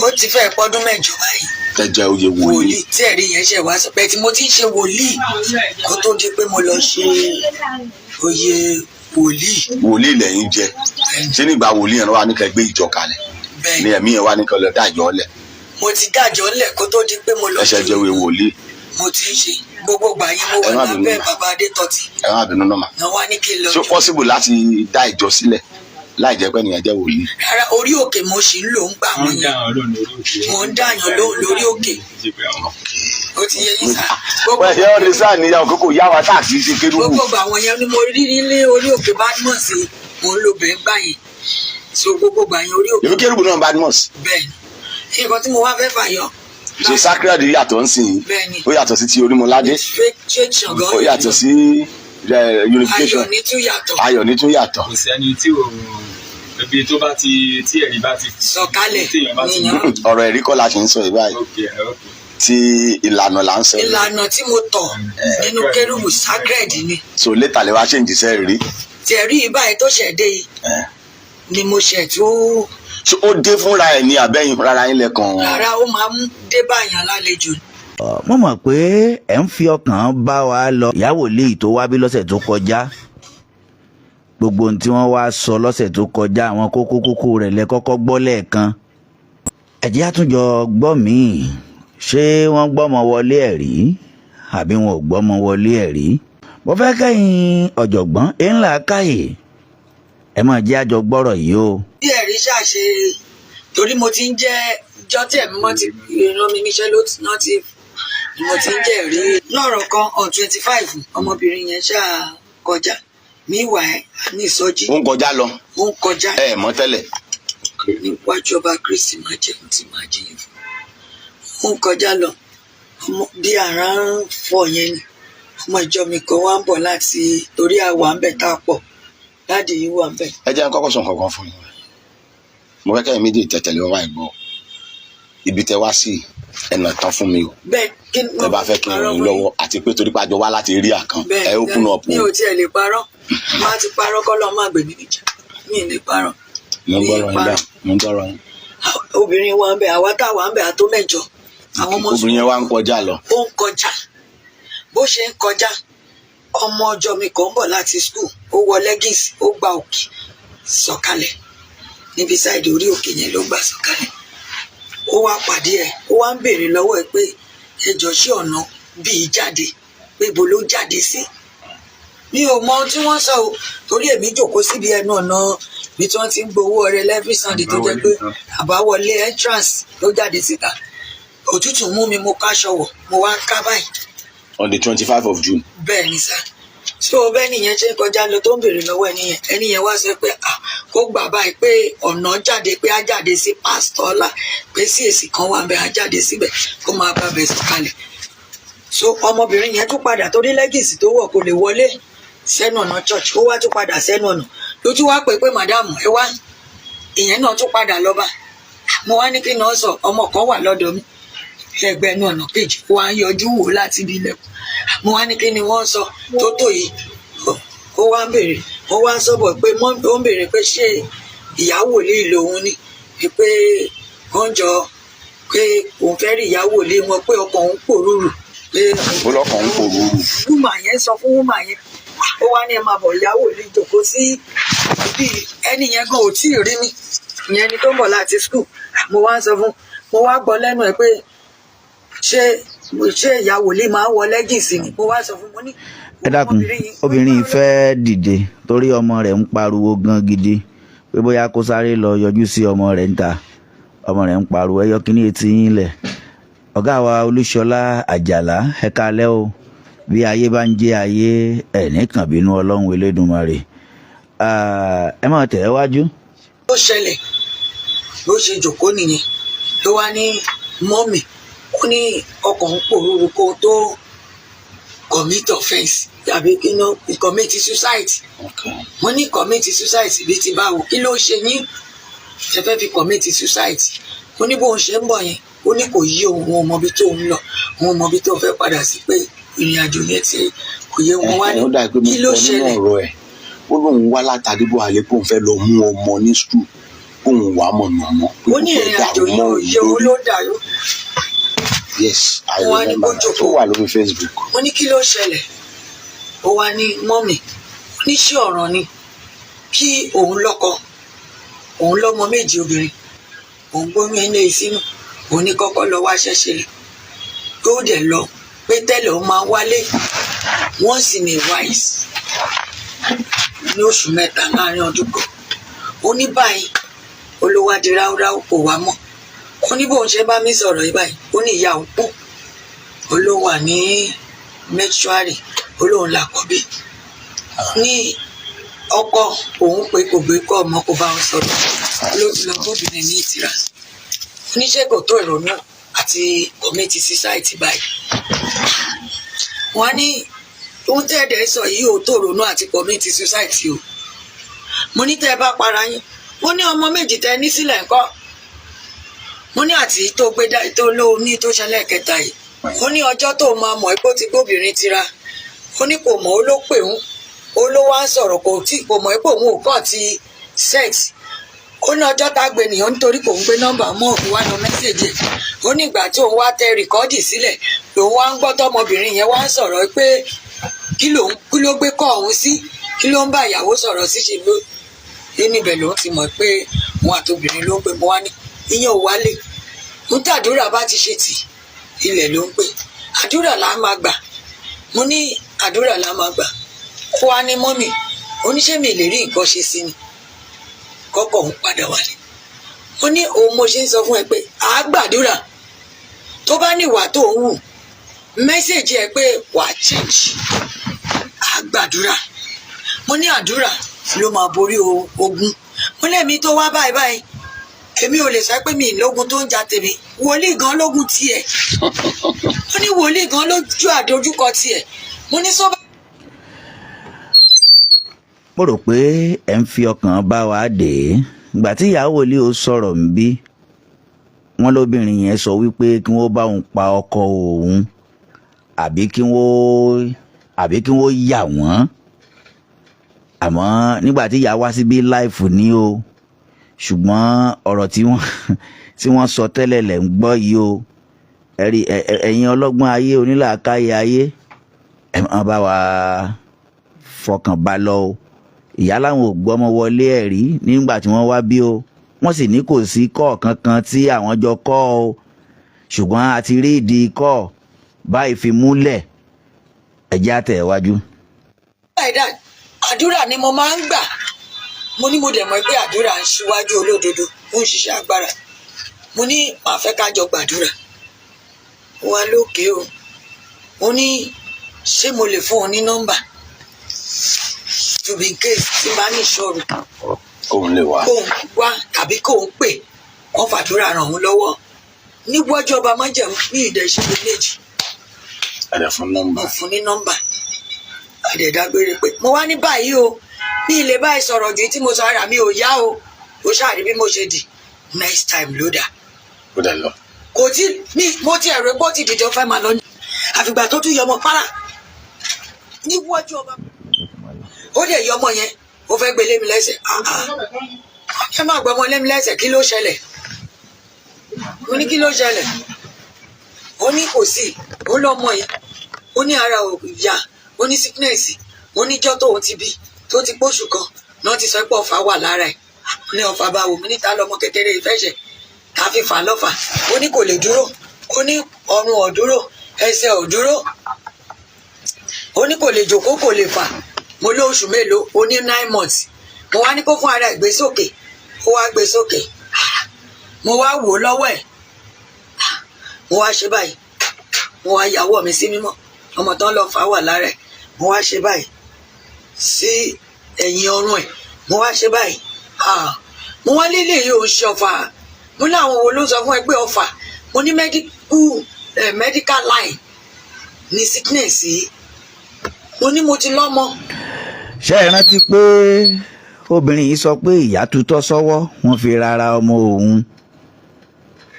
ó ti fẹ́ pọ́dún mẹ́jọ báyìí. tẹjẹ oyè wòlíì. tí ẹ̀rí yẹn ṣe wá sọ pé tí mo ti ń ṣe wòlíì kó tó di pé mo lọ ṣe oyè wòlíì. wòlíì lẹ́yìn jẹ ṣé nígbà wòlíì yẹn wà ní ká gbé ìjọ kalẹ̀ ní ẹ̀mí yẹn wà ní ká lọ dájọ́ lẹ̀. mo ti dájọ́ lẹ̀ kó tó di pé mo lọ ṣe ẹsẹ̀ jẹ́ oyè wòlíì. mo ti ń ṣe gbogbo gbà yín mo wà lábẹ́ bàbá Adétọ́tì. ẹ má bínú náà mà. wọ́n wá ní kí n lọ. ṣé ó possible láti dá ìjọ sílẹ̀ láì jẹ́ pé ènìyàn jẹ́ wòlíì. rárá orí òkè mo ṣì ń lò ń gbà wọ́n yẹn mo ń dàyàn lóhùn lórí òkè ó ti yẹ yín sá. wọ́n ṣe ọ́ ní sáà níyàwó kókò yá wa tá à kì í ṣe kérúbù. gbogbo gbà wọ́n yẹn ni mo rí nílé orí òkè Badmus mo ń lo bẹ́ẹ̀ gbà yẹn so gbogbo gbà yẹn orí òkè. ìlú kérúbù náà Badmus. bẹ́ẹ̀ni nǹkan tí mo wá fẹ́ fàyọ. ṣe sacred yàtọ̀ ń sìn ó yàtọ̀ sí ti Olúmọládé ó yàtọ̀ sí unification ayọ̀ ní tún yàtọ̀. kò sẹ́ni tí ò ibi tó bá ti tí ẹ̀rí bá ti sọ̀kalẹ̀ nìyẹn. ọ̀rọ̀ ẹ̀rí kọ́ la ṣe ń sọ yìí báyìí tí ìlànà là ń sọ. ìlànà tí mo tọ̀ nínú kérúbù sacred ni. so later lè wá ṣe ń jíṣẹ́ rí. tẹ̀rí báyìí tó ṣẹ̀ dé yìí ni mo ṣẹ̀ tó. ṣé ó dé fúnra ẹ̀ ní abẹ́yìn rárá yín lẹ́kàn. rárá ó máa ń dé báyàn lálejò. mo mọ̀ pé ẹ̀ ń fi ọkàn bá wa lọ ìyá wòlíì tó wá bí lọ́sẹ̀ tó kọjá gbogbo ohun tí wọ́n wá sọ lọ́sẹ̀ tó kọjá àwọn kókó rẹ̀ lẹ kọ́kọ́ gbọ́ lẹ́ẹ̀kan ẹ jẹ́ àtúnjọ gbọ́ míì ṣé wọ́n gbọ́mọ wọlé ẹ̀rí àbí wọn ò gbọ́mọ wọlé ẹ̀rí mo fẹ́ kẹ́yìn ọ̀jọ̀gbọ́n ńlá káyè ẹ máa jẹ́ àjọ gbọ́rọ̀ yìí o. bí ẹ̀rí ṣàṣe torí mo ti ń jẹ́ jọ́tẹ̀ mi wọ́n ti rán mi níṣẹ́ náà ti mo ti ń jẹ́ rí lọ́rọ̀ kan on 25 ọmọbìnrin yẹn ṣáà kọjá míwà ẹ̀ ní ìsọjí. ó ń kọjá lọ. ó ń kọjá. ẹ mọ̀ tẹ́lẹ̀. níwájú ọba Kristi máa jẹun tí máa jiyàn fún. ó ń kọjá lọ bí ara ń fọ yẹn ni ọmọ ìjọ mi kan wá ń bọ̀ láti torí àwa ń bẹ̀ tá a pọ̀ láti yìí wà ń bẹ̀. ẹ jẹ́ kọ́kọ́ sọ nǹkan kan fún yín mo fẹ́ kẹ́yìn méjì tẹ̀tẹ̀lé wá ìgbọ́ ibi tẹ wá sí ẹnà tán fún mi o. bẹ́ẹ̀ kí ni ẹ bá fẹ́ kí n ràn yín lọ́wọ́ àti pé torí pàjọ wá láti rí àkàn ẹ open up. mi ò tiẹ̀ lè parọ́ máa ti parọ́ kọ́ lọ́ọ́ má gbé mi níjà mi ì lè parọ́. mo ń gbọ́rọ̀ yín bá mo ń gbọ́rọ̀ yín. obìnrin wa ń bẹ àwa táwa ń bẹ àtó mẹ́jọ. àwọn ọmọ obìnrin yẹn wá ń kọjá lọ. ó ń kọjá bó ṣe ń kọjá ọmọ ọjọ́ mi kan ń bọ̀ láti school ó wọ leggings ó gba òkè sọ̀kalẹ̀ níbi sáìdì orí òkè yẹn ló gbà sọ̀kalẹ̀ ó wá pàdé ẹ̀ ó wá ń béèrè lọ́wọ́ ẹ̀ pé ẹjọ́ sí ọ̀nà bíi jáde pé ibo ló jáde sí. mi ò mọ ohun tí wọ́n sọ o torí èmi jókòó síbi ẹnu ọ̀nà bí tí wọ́n ti ń gbowó ọrẹ lẹ́fí Sunday tó jẹ́ pé àbáwọlé entrance ló jáde síta òtútù mú mi mo káṣọ wọ̀ mo wá ń ká báyìí. on the 25 of June. bẹ́ẹ̀ ni sá so bẹ́ẹ̀ nìyẹn ṣe ń kọjá lọ tó ń béèrè lọ́wọ́ ẹni yẹn wá sọ pé kó gbà báyìí pé ọ̀nà jáde pé á jáde sí pásítọ̀ ọlá pé sí èsì kan wà bẹ́ẹ̀ á jáde síbẹ̀ kó máa bá bẹ̀ sọ̀kalẹ̀ so ọmọbìnrin yẹn tún padà torí lẹ́gìsì tó wọ̀ kó lè wọlé sẹ́nu ọ̀nà church ó wá tún padà sẹ́nu ọ̀nà ló tún wá pé màdámù ẹ wá ìyẹn náà tún padà lọ́ba mo wá ní kí náà sọ ọmọ kan wà lọ́dọ̀ mi ẹgbẹ́ ẹnu ọ̀nà kejì wá ń yọjú wò láti ibi ilẹ̀kùn mo wá ní kí ni wọ́n sọ tó yìí ó wá ń béèrè ó wá ń sọ̀bọ̀ pé ó ń béèrè pé ṣé ìyàwó lè lòun ni pé wọ́n jọ pé òun fẹ́ rí ìyàwó lé wọn pé ọkàn òun pòrúurù pé ọlọ́kàn òun pòrúurù. wúmà yẹn sọ fún wúmà yẹn ó wá ní ẹ máa bọ̀ ìyàwó lè jòkó sí ibi ẹni yẹn gan ò tí ì rí mi ìyẹn ni tó ń bọ̀ láti skul mo wá ń sọ fún mo wá gbọ́ lẹ́nu ẹ̀ pé ṣé ìyá wòlíì máa ń wọ lẹ́gìsì ni mo wá sọ fún mo ní. ẹ dákun obìnrin yìí fẹ́ dìde torí ọmọ rẹ̀ ń pariwo gan gidi pé bóyá kó sáré lọ yọjú sí ọmọ rẹ̀ ń ta ọmọ rẹ̀ ń pariwo ẹ yọ kíní etí yín lẹ̀ ọ̀gá wa Olúṣọlá Àjàlá ẹ kálẹ́ o bí ayé bá ń jẹ́ ayé ẹ̀ nìkan bínú Ọlọ́run Elédùmarè ẹ máa tẹ̀ ẹ́ wájú. ó ṣẹlẹ̀ bó ṣe jòkó nìyẹn ló wá ní mọ́mì ó ní ọkàn ń pòrúurú kó tó commit offence tàbí kí ló commit suicide wọ́n ní commit suicide bí ti báwo kí ló ṣe yín ṣe fẹ́ fi commit suicide ó ní bóun ṣe ń bọ̀ yẹn ó ní kò yí òun ò mọbi tó ń lọ òun ò mọbi tó fẹ́ padà sí pé ìrìn àjò yẹn ti kò yé wọn wá ní kí ló ṣẹlẹ̀. ó lóun wá látàrí bó alẹ́ kóun fẹ́ lọ mú ọmọ ní skul kóun wà á mọ̀nà ọmọ. ó ní ìrìn àjò yẹn ò yẹ owó ló dàrú. yes I remember tó wà lórí Facebook. ó ní kí ló ṣẹlẹ̀ ó wá ní mọ́mì oníṣẹ́ ọ̀ràn ni kí òun lọ́kọ òun lọ́mọ méjì obìnrin òun gbóyún ilé ìsínú òun ní kọ́kọ́ lọ wá ṣẹ́ṣe lẹ̀ tó dẹ̀ lọ pé tẹ́lẹ̀ ó máa wálé once in a while ní oṣù mẹ́ta láàrin ọdún kan ó ní báyìí olówó adi ráúráú kò wá mọ́ ó ní bóun ṣe bá mi sọ̀rọ̀ yìí báyìí ó ní ìyá òun kú olówó wà ní mẹ́túárì olóhùn làkọ́bí ní ọkọ òun pé kò gbé kọ́ ọmọ kò bá wọn sọ̀rọ̀ ló ti lọ bóbìnrin ní ìtira oníṣègùn tó ìrònú àti kọ́mẹ́tì sísáìtì báyìí wọ́n ní ohun tẹ́ ẹ̀dẹ̀ sọ yìí ò tó ìrònú àti kọ́mẹ́tì sísáìtì o mo ní tẹ́ ẹ bá para yín mo ní ọmọ méjì tẹ́ ní sílẹ̀ ńkọ́ mo ní àti tó gbé tó lóo ní tó ṣẹlẹ̀ kẹta yìí ó ní ọjọ́ tó máa mọ̀ pé ó ti gbóbìnrin tira ó ní kò mọ̀ ó ló pè ń ó ló wá ń sọ̀rọ̀ kò mọ̀ pé òun ò kàn ti sex ó ní ọjọ́ tá a gbé nìyẹn nítorí kò ń gbé nọ́mbà mọ́ òun wá lọ mẹ́sẹ̀jì ó ní ìgbà tí òun wá tẹ rìkọ́dì sílẹ̀ lòun wá ń gbọ́ tọmọbìnrin yẹn wá ń sọ̀rọ̀ pé kí ló gbé kọ́ òun sí kí ló ń bá ìyàwó sọ̀rọ̀ sí ṣe ló níbẹ̀ lòun ti mọ̀ pé òun àtobìnrin ló ń pè mọ́ wá ní ìyẹn ò wálé ń tàdúrà bá ti ṣe tì ilẹ̀ ló ń pè àdúrà là á máa gbà mo ní àdúrà là á máa gbà ó wá ní mọ́mì oníṣẹ́ mi lè rí nǹkan ṣe sí ni kọ́kọ́ òun padà wálé. Mo ní òun mo ṣe ń sọ fún ẹ pé àá gbàdúrà tó bá ní ìwà tó ń wù mẹ́sẹ̀jì ẹ pé wà á change. Àá gbàdúrà. Mo ní àdúrà ló máa borí ogun. Mo lẹ́mi tó wá báyìí báyìí èmi ò lè sọ pé mi ìlógun tó ń jà tèmi wòlíì gan lógun tiẹ̀. Mo ní wòlíì gan lójú àdójúkọ tiẹ̀. Mo ní sọ́ba. mo rò pé ẹ ń fi ọkàn bá wa dé ìgbà tí ìyá wòlíì ó sọ̀rọ̀ ń bí wọ́n lóbìnrin yẹn sọ wípé kí wọ́n bá òun pa ọkọ òun àbí kí wọ́n yà wọ́n àmọ́ nígbà tí ìyá wá síbí láìfù ní o ṣùgbọ́n ọ̀rọ̀ tí wọ́n sọ tẹ́lẹ̀ lẹ̀ ń gbọ́ yìí o ẹ̀yin ọlọ́gbọ́n ayé onílàákàyè ayé ẹ máa bá wa fọkàn bá lọ o ìyá láwọn ò gbọ́mọ wọlé ẹ̀ rí nígbà tí wọ́n wá bí o wọ́n sì ní kò sí kọ́ kankan tí àwọn jọ kọ́ o ṣùgbọ́n a ti rí ìdí kọ́ báyìí fi múlẹ̀ ẹ̀jẹ̀ àtẹ̀wájú. Àdúrà ni mo máa ń gbà. Mo ní mo dẹ̀ mọ̀ pé àdúrà ń ṣíwájú olódodo ó ń ṣiṣẹ́ agbára. Mo ní màá fẹ́ ká jọ gbàdúrà. Wà lókè o. Mo ní ṣé mo lè fún ọ ní nọ́mbà to be in case tí bá ní ìṣòro. Kóun lè wá. Kóun wá tàbí kóun pè wọ́n fàdúrà ràn òun lọ́wọ́. Níwájú ọba májẹ̀mú ní ìdẹ̀ṣẹ́ méjèèjì. Ẹ̀dẹ̀ fún nọ́mbà. Mo fún ní nọ́mbà. Àdẹ̀dágbére pé mo wá ní báyìí o bí ilé báyìí sọ̀rọ̀ ju tí mo sọ ara mi ò yá o ó ṣàrí bí mo ṣe dì next time ló dà. Ó dẹ̀ lọ. Kò tí mo ti ẹ̀rọ pọ́ ti dìde ọ̀fẹ́ máa lọ ní àfìgbà tó tún yọmọ para níwájú ọba ó dẹ̀ yọmọ yẹn ó fẹ́ gbé lémi lẹ́sẹ̀ ẹ má gbọmọ lémi lẹ́sẹ̀ kí ló ṣẹlẹ̀ mo ní kí ló ṣẹlẹ̀ ó ní kò sí ó lọ́mọ yẹn ó ní ara ò yá ó ní sickness ó ní jọ́ tóun ti bí tó ti póṣù kan náà ti sọ pé ọ̀fà wà lára ẹ̀ ní ọ̀fà báwo mo níta lọmọ kékeré ìfẹ́ṣẹ̀ ká fi fà lọ́fà ó ní kò lè dúró ó ní ọrùn ò dúró ẹsẹ̀ ò dúró ó ní kò lè jókòó kò lè fà mo lóṣù mélòó ó ní 9 months mo wá ní kó fún ara ẹ̀ gbé sókè ó wá gbé sókè mo wá wò ó lọ́wọ́ ẹ̀ mo wá ṣe báyìí mo wá yàwó mi sí mímọ́ ọmọ tán lọ fà wà lára ẹ̀ mo wá ṣe báyìí sí ẹ̀yìn ọrùn ẹ̀ mo wá ṣe báyìí mo wá lélẹ̀ yìí ò ń ṣe ọ̀fà mo ní àwọn wo ló sọ fún ẹ pé ọ̀fà mo ní medical line ní sickness yìí mo ní mo ti lọ́mọ. ṣé ẹ rántí pé obìnrin yìí sọ pé ìyá tutọ́ sọ́wọ́ wọ́n fi rárá ọmọ òun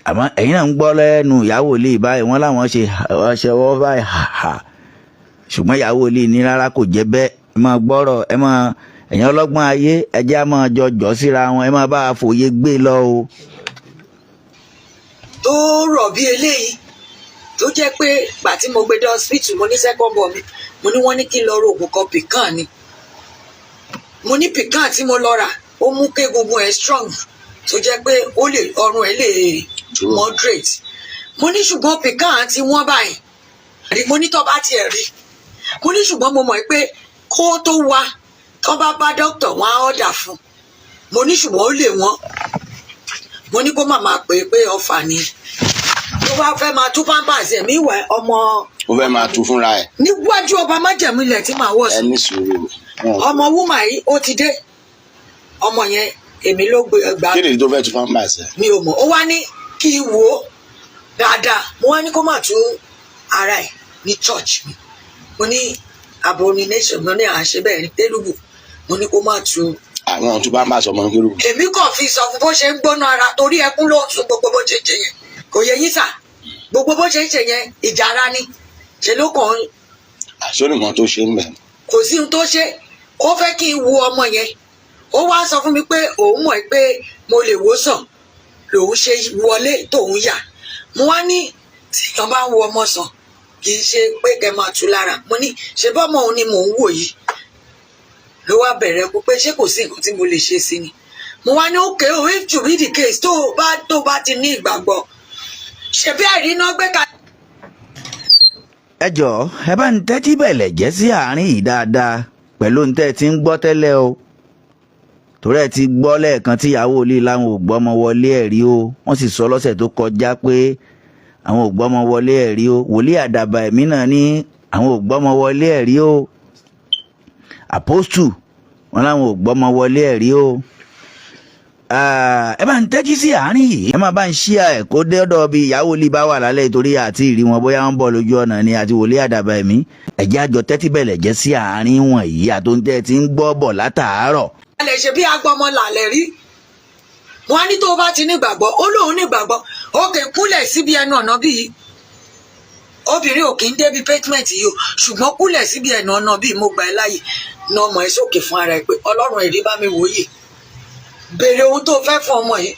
àmọ́ ẹ̀yin náà ń gbọ́ lẹ́nu ìyàwó ilé báyìí wọ́n láwọn ṣe ọwọ́ báyìí ṣùgbọ́n ìyàwó ilé ní rárá kò jẹ́ bẹ́ẹ̀ ẹ máa gbọ́rọ̀ ẹ máa ẹ̀yin ọlọ́gbọ́n ayé ẹjẹ́ á máa jọjọ́ síra wọn ẹ máa bá a fòye gbé lọ o. tó rọ̀ bí eléyìí tó jẹ́ pé gbà tí mo gbé dé hospital mo ní second born mi mo ní wọ́n ní kí n lọ ro oògùn kan pican ni mo ní pican tí mo lọ rà ó mú kégungun ẹ̀ strong tó jẹ́ pé ó lè ọrùn ẹ̀ lè moderate mo ní ṣùgbọ́n pican tí wọ́n báyìí rí mo ní tó bá tiẹ̀ rí mo ní ṣùgbọ́n mo mọ̀ pé kó tó wá tó bá dókítà wọn á ọ̀dà fún mo ní ṣùgbọ́n ó lè wọ́n mo ní kó má máa pè é pé ọ̀fà ni tó bá fẹ́ máa tú pampers ẹ̀mí ìwà ọmọ. ó fẹ́ máa tú fúnra ẹ̀. níwájú ọba májẹ̀mú ilẹ̀ tí màá wọ̀ sí. ẹ ní sùúrù. ọmọ wúmà yìí ó ti dé ọmọ yẹn èmi ló gbà. kí ni tó fẹ́ tú pampers ẹ̀. mi ò mọ̀ ó wá ní kí n wò ó dáadáa mo wá ní kó má tú ara ẹ̀ ní church mi mo ní abomination mo ní àṣẹ bẹ́ẹ̀ ní tẹ́lúgù mo ní kó má tú. àwọn tó bá ń bá sọmọ kérú. èmi kàn fi sọ fún bó ṣe ń gbóná ara torí ẹkún ló ń sun gbogbo bó ṣe ṣe yẹn kò yẹ yín sà gbogbo bó ṣe ń ṣe yẹn ìjà ara ni ṣe ló kàn ń. àṣọnìmọ̀ tó ṣe ń bẹ̀. kò sí ohun tó ṣe ó fẹ́ kí n wo ọmọ yẹn ó wá sọ fún mi pé òun mọ̀ pé mo lè wò sàn lòun ṣe wọlé tóun yà mo wá ní tí èèyàn bá ń wo ọmọ sàn kì í ṣe pé kẹ máa tú lára mo ní ṣe bọ́mọ òun ni mò ń wò yìí ló wá bẹ̀rẹ̀ kó pé ṣé kò sí nǹkan tí mo lè ṣe sí ni mo wá ní okay o if to be the case tó bá ti ní ìgbàgbọ́ ṣebí àìríná gbé ká. ẹ jọ̀ọ́ ẹ bá ń tẹ́tí bẹ̀lẹ̀ jẹ́ sí àárín yìí dáadáa pẹ̀lú ohun tẹ́ ẹ ti ń gbọ́ tẹ́lẹ̀ o torí ẹ ti gbọ́ lẹ́ẹ̀kan tí ìyàwó ilé láwọn ò gbọ́mọ wọlé ẹ̀rí o wọ́n sì sọ lọ́sẹ̀ tó kọjá pé àwọn ò gbọ́mọ wọlé ẹ̀rí o wòlíì àdàbà ẹ̀mí náà ní àwọn ò gbọ́mọ wọlé ẹ̀rí o àpọ́stù wọn láwọn ò gbọ́mọ wọlé ẹ̀rí o. Ẹ bá ń tẹ́jú sí àárín yìí ẹ máa bá ń ṣí ẹ̀ kó dé ọ̀dọ̀ bí ìyàwó ilé bá wà lálẹ́ torí àti ìrí wọn bóyá wọ́n bọ̀ lójú ọ̀nà ni àti wòlíì àdàbà ẹ̀mí ẹ̀jẹ̀ àjọ tẹ́tí bẹ̀lẹ̀ jẹ́ sí àárín wọ̀nyí àtúntẹ́ ti ń gbọ́ bọ̀ látàárọ̀. alẹ́ ṣe bí agbọmọ làlẹ́ rí wọn á ní tó bá ti nígbàgbọ́ ó lóun nígbàgbọ́ òkè kúlẹ̀ síbi ẹnu ọ̀nà bíi obìnrin ò kì í débi pavement yìí o ṣùgbọ́n kúlẹ̀ síbi ẹnu ọ̀nà bíi mo gbà ẹ́ láàyè na ọmọ ẹ sókè fún ara ẹ pé ọlọ́run ẹ̀rí bá mi wòye béèrè ohun tó fẹ́ fún ọmọ yìí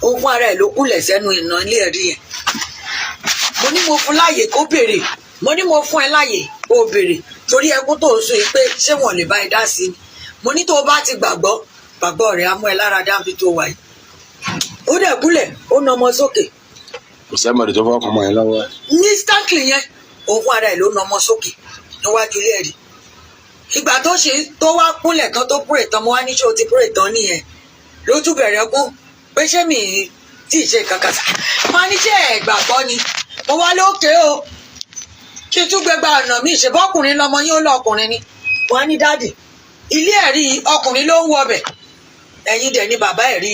ó fún ara ẹ ló kúlẹ̀ sẹ́nu ìnà ilé ẹ̀rí yẹn mo ní mo fún láàyè kó béèrè mo ní mo fún ẹ láàyè kó béèrè torí ẹkún tó ń sọ yìí pé ṣé wọn lè bá ẹ dá sí i mo ní tó o bá ti gbàgbọ́ rẹ̀ á mú ẹ lára dábì tó wà yìí ó dẹ̀ kúlẹ̀ ó na ọmọ sókè. kò sẹ́mọ̀dé tó fọ́ọ̀kan mọ́ yẹn lọ́wọ́. ní instantly yẹn òun fún ara ẹ̀ ló na ọmọ sókè níwájú ilé ẹ̀rí ìgbà tó ṣe tó wá kúnlẹ̀ tán tó púrè tán mo wá ní ṣé o ti púrè tán nìyẹn ló tún bẹ̀rẹ̀ kún pé ṣé mi tí ì ṣe kankan sá máa ní ṣe ẹ̀ gbàgbọ́ ni mo wá lókè o kí n tún gbégbá ọ̀nà mi ìṣèbọ́kùnrin lọmọ yín ó lọ ọkùnrin ni wọ́n á ní dáàdì ilé ẹ̀rí ọkùnrin ló ń wọ ọbẹ̀ ẹ̀yin dẹ̀ ni bàbá ẹ̀rí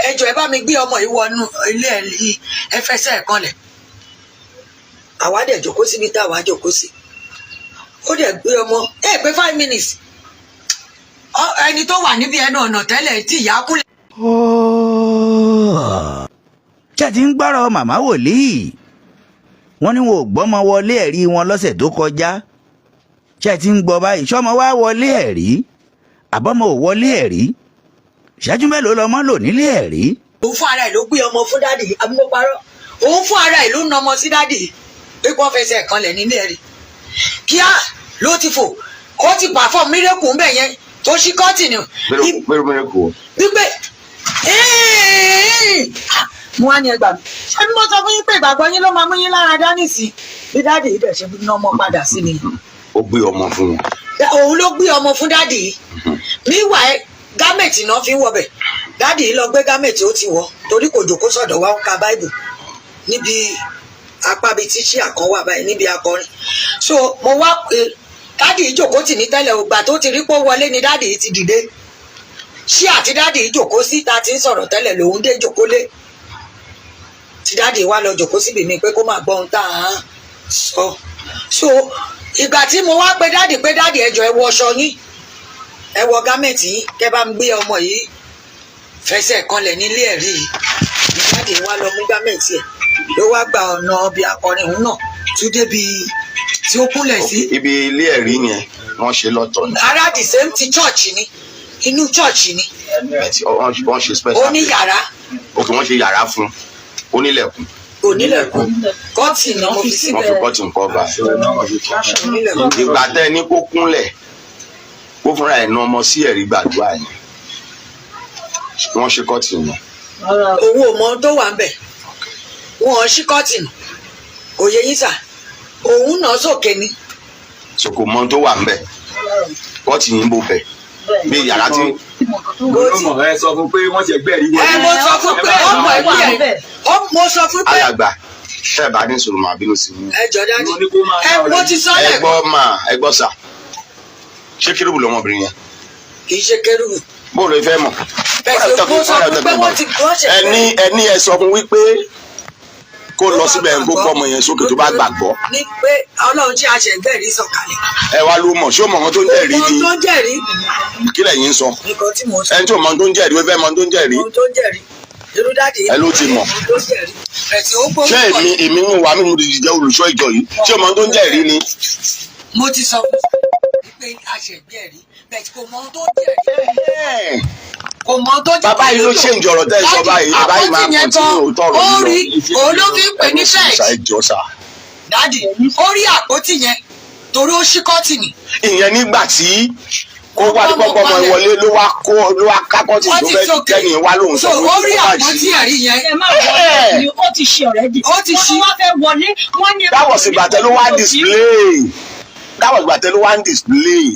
ẹjọ́ ẹ bá mi gbé ọmọ yìí wọnú ilé ẹ̀rí ẹ fẹsẹ̀ ẹ̀ kanlẹ̀ àwa dẹ̀ jókòó síbi tá àwa jókòó sí ó dẹ̀ gbé ọmọ pé 5 minutes ẹni tó wà níbi ẹnu ọ̀nà tẹ́lẹ̀ tí ìyá kúlẹ̀. ṣé ti ń gbọ́rọ̀ màmá wòlíì wọ́n ní wọn ò gbọ́mọ wọlé ẹ̀rí wọn lọ́sẹ̀ tó kọjá ṣé ti ń gbọ́ báyìí ṣọ́mọ wá wọlé ẹ̀rí àbọ́mọ ò wọlé ẹ̀rí ìṣẹ́jú mélòó lọmọ lò nílé ẹ̀rí. òun fún ara ẹ̀ ló gbé ọmọ fún dádì amúparọ́ òun fún ara ẹ̀ ló na ọmọ sí dádì pé kí wọ́n fẹsẹ̀ kanlẹ̀ nílé ẹ̀rí kíá ló ti fò ó ti pàfọ́ mírèkù ń bẹ̀ yẹn tó ṣí kọ́tìnì. mírèkù. wípé mo wá ní ẹgbàá mi ṣé bí mo sọ fún yín pé ìgbàgbọ́ yín ló máa mú yín lára dání sí bí dádì yìí bẹ̀ ṣe ná ọmọ padà sí ni. ó gbé ọmọ fún wọn. òun ló gbé ọmọ fún dádì yìí míwà ẹ gámẹ̀tì náà fi ń wọbẹ̀ dádì yìí lọ gbé gámẹ̀tì ó ti wọ torí kò jòkó sọ̀dọ̀ wa ń ka báìbù níbi apá bíi tíṣí àkànwà báyìí níbi akọrin so mo wá pé dádì yìí jòkó tì ní tẹ́lẹ̀ ògbà tó ti rí pé ó wọlé ni dádì yìí ti dìde ṣí àti dádì yìí jòkó sí ta ti ń sọ̀rọ̀ tẹ́lẹ̀ lòun dé jòkó lé tí dádì yìí wá lọ jòkó síbi mi pé kó máa gbọ́ ohun tá à ń sọ so ìgbà tí mo wá pé dádì ẹjọ́ ẹ wọ ọṣọ yín ẹ wọ gámẹ̀tì yín kẹ́ bá ń gbé ọmọ yìí fẹsẹ̀ kanlẹ̀ nílé ẹ̀rí yìí dádì wá lọ mú gámẹ̀tì ẹ̀ ló wá gba ọ̀nà ọbẹ̀ akọrin òun náà tún débi tí ó kúnlẹ̀ sí. ibi ilé ẹ̀rí yẹn wọ́n ṣe lọ́tọ̀ ni. ara the same ti church ni inú church ni. wọ́n ṣe special. ó ní yàrá. òkè wọ́n ṣe yàrá fún onílẹ̀kùn. onílẹ̀kùn kọ́ọ̀tì náà mo fi síbẹ̀. wọ́n fi kọ́ọ̀tì nǹkan bá. ìgbà tẹ́ ẹ ní kó kúnlẹ̀ kó fúnra ẹ̀ ná ọmọ sí ẹ̀rí gbàdúrà yẹn wọ́n ṣe kọ́ọ̀tì náà. owó ọmọ tó wà ń bẹ̀ wọ́n ṣí kọ́ọ̀tì nù kò yẹ yín sà òun náà sókè ni. sòkò mọ tó wà ń bẹ̀ kọ́ọ̀tì yìí ń bò bẹ̀ bí yàrá tí. olùmọ̀ ẹ sọ fún pé wọ́n ti ẹgbẹ́ rí wọlé. mo sọ fún pé ọmọ ẹgbẹ́ mo sọ fún pé. alàgbà ṣe bá ní sùúrù máa bínú sí mi. ẹ jọ dájú mo ti sọ ẹ gbọ́ sà ṣé kérúbù lọmọbìnrin yẹn. kì í ṣe kérúbù. bó ló fẹ́ mọ̀. mo sọ fún pé wọ́n ti ṣe. ẹni ẹ sọ fún wípé kó lọ síbẹ̀ ń gbókọ́ ọmọ yẹn sókè tó bá gbàgbọ́. ní pé ọlọ́run tí a ṣe gbẹ̀rí sọ̀kalẹ̀. ẹ wá ló mọ̀ ṣé o mọ̀ ọmọ tó ń jẹ́rìí ni. ọmọ tó ń jẹ́rìí. kí lẹ̀yin ń sọ. nǹkan tí mo sọ. ẹni tí o mọ̀ tó ń jẹ́rìí wípé mọ̀ tó ń jẹ́rìí. ọmọ tó ń jẹ́rìí. irú dáàdì yìí. ẹ ló ti mọ̀. ṣé èmi ń wà mí mo ti jẹ́ olùṣọ́ ìjọ yìí ṣé o mọ̀ tó ń jẹ́rìí ni. mo ti sọ pé a ṣe gbẹ̀rí bẹ́ẹ̀ kò mọ̀ tó ń jẹ́rìí. kò mọ tó jẹ́ bàbá yìí ló ṣe ń jọrọ tẹ́ ẹ sọ báyìí bàbá yìí máa kàn tí yóò tọrọ ó rí òun ló fi ń pè ní fẹ́ẹ̀sì ṣàìjọsà. dáàdì ó rí àpótí yẹn torí ó ṣí kọ́tìnì. ìyẹn nígbà tí kó wá ní kọ́kọ́ ọmọ ìwọlé ló wá ká kọ́tìnì tó fẹ́ kẹ́yìn wá lóhùn sọ ó rí àpótí ẹ̀rí yẹn. ẹ má wọlé ó ti ṣe ọ̀rẹ́dì. ó ti ṣí. wọ́n fẹ́ wọlé wọ́n ní. dáwọ̀ sí gbàtẹ́ ló wá ń display.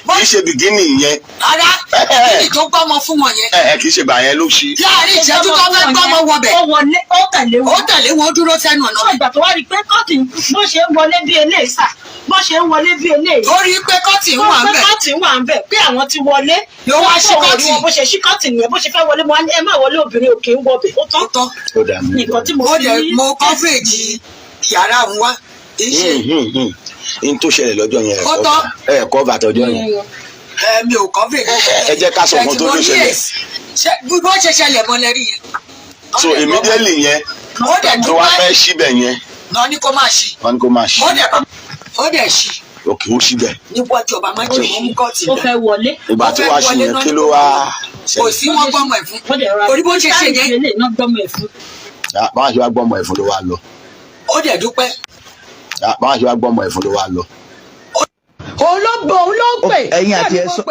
kì í ṣe bìgínì yẹn. ara kíni tó gbọ́mọ fún wọn yẹn. kì í ṣe gbà yẹn ló ṣí. láàrin ìṣẹ́jú tó fẹ́ gbọ́mọ wọbẹ̀. ó tẹ̀lé wọn. ó tẹ̀lé wọn dúró sẹ́nu ọ̀nà. ìgbà tó wá rí i pé kọ́ọ̀tì bó ṣe ń wọlé bí eléyìí sà bó ṣe ń wọlé bí eléyìí. ó rí i pé kọ́ọ̀tì wà ń bẹ̀. kọ́ọ̀tì wà ń bẹ̀ pé àwọn ti wọlé. ló wá ṣí kọ́ọ̀tì. bó ṣe ṣí kọ́ọ̀tì nìyẹn bó ṣe fẹ́ wọlé mo ẹ má wọlé obìnrin òkè ń wọbẹ̀ ó tán. ó dà mí. nǹkan tí mo ó fi dẹ̀ rí. mo coverage yàrá òun wá. n tó ṣẹlẹ̀ lọ́jọ́ yẹn Ó tọ́. kọ́ bàtọ́jọ́ yẹn. mi ò coverage. ẹ jẹ́ ká sọ fún tó ló ṣẹlẹ̀. bó ṣe ṣẹlẹ̀ mọ́ lẹ́rí yẹn. so immediately yẹn ó dẹ̀ tó wá fẹ́ síbẹ̀ yẹn náà ní kó máa ṣí. wọ́n ní kó máa ṣí. ó dẹ̀ ṣí. òkè ó síbẹ̀. níwájú ọba má jẹ́ wọ́n mú kọ́ọ̀tì ó fẹ́ wọlé. ìgbà tó wá ṣí yẹn kí ló wá kò sí wọn gbọ́mọ ẹ̀ fún. orí bó ṣe ṣe yẹn. báwọn ṣe wá gbọ́mọ ẹ̀ fún ló wá lọ. ó dẹ̀ dúpẹ́. báwọn ṣe wá gbọ́mọ ẹ̀ fún ló wá lọ. òun ló pè. ẹ̀yin àti ẹ sọ.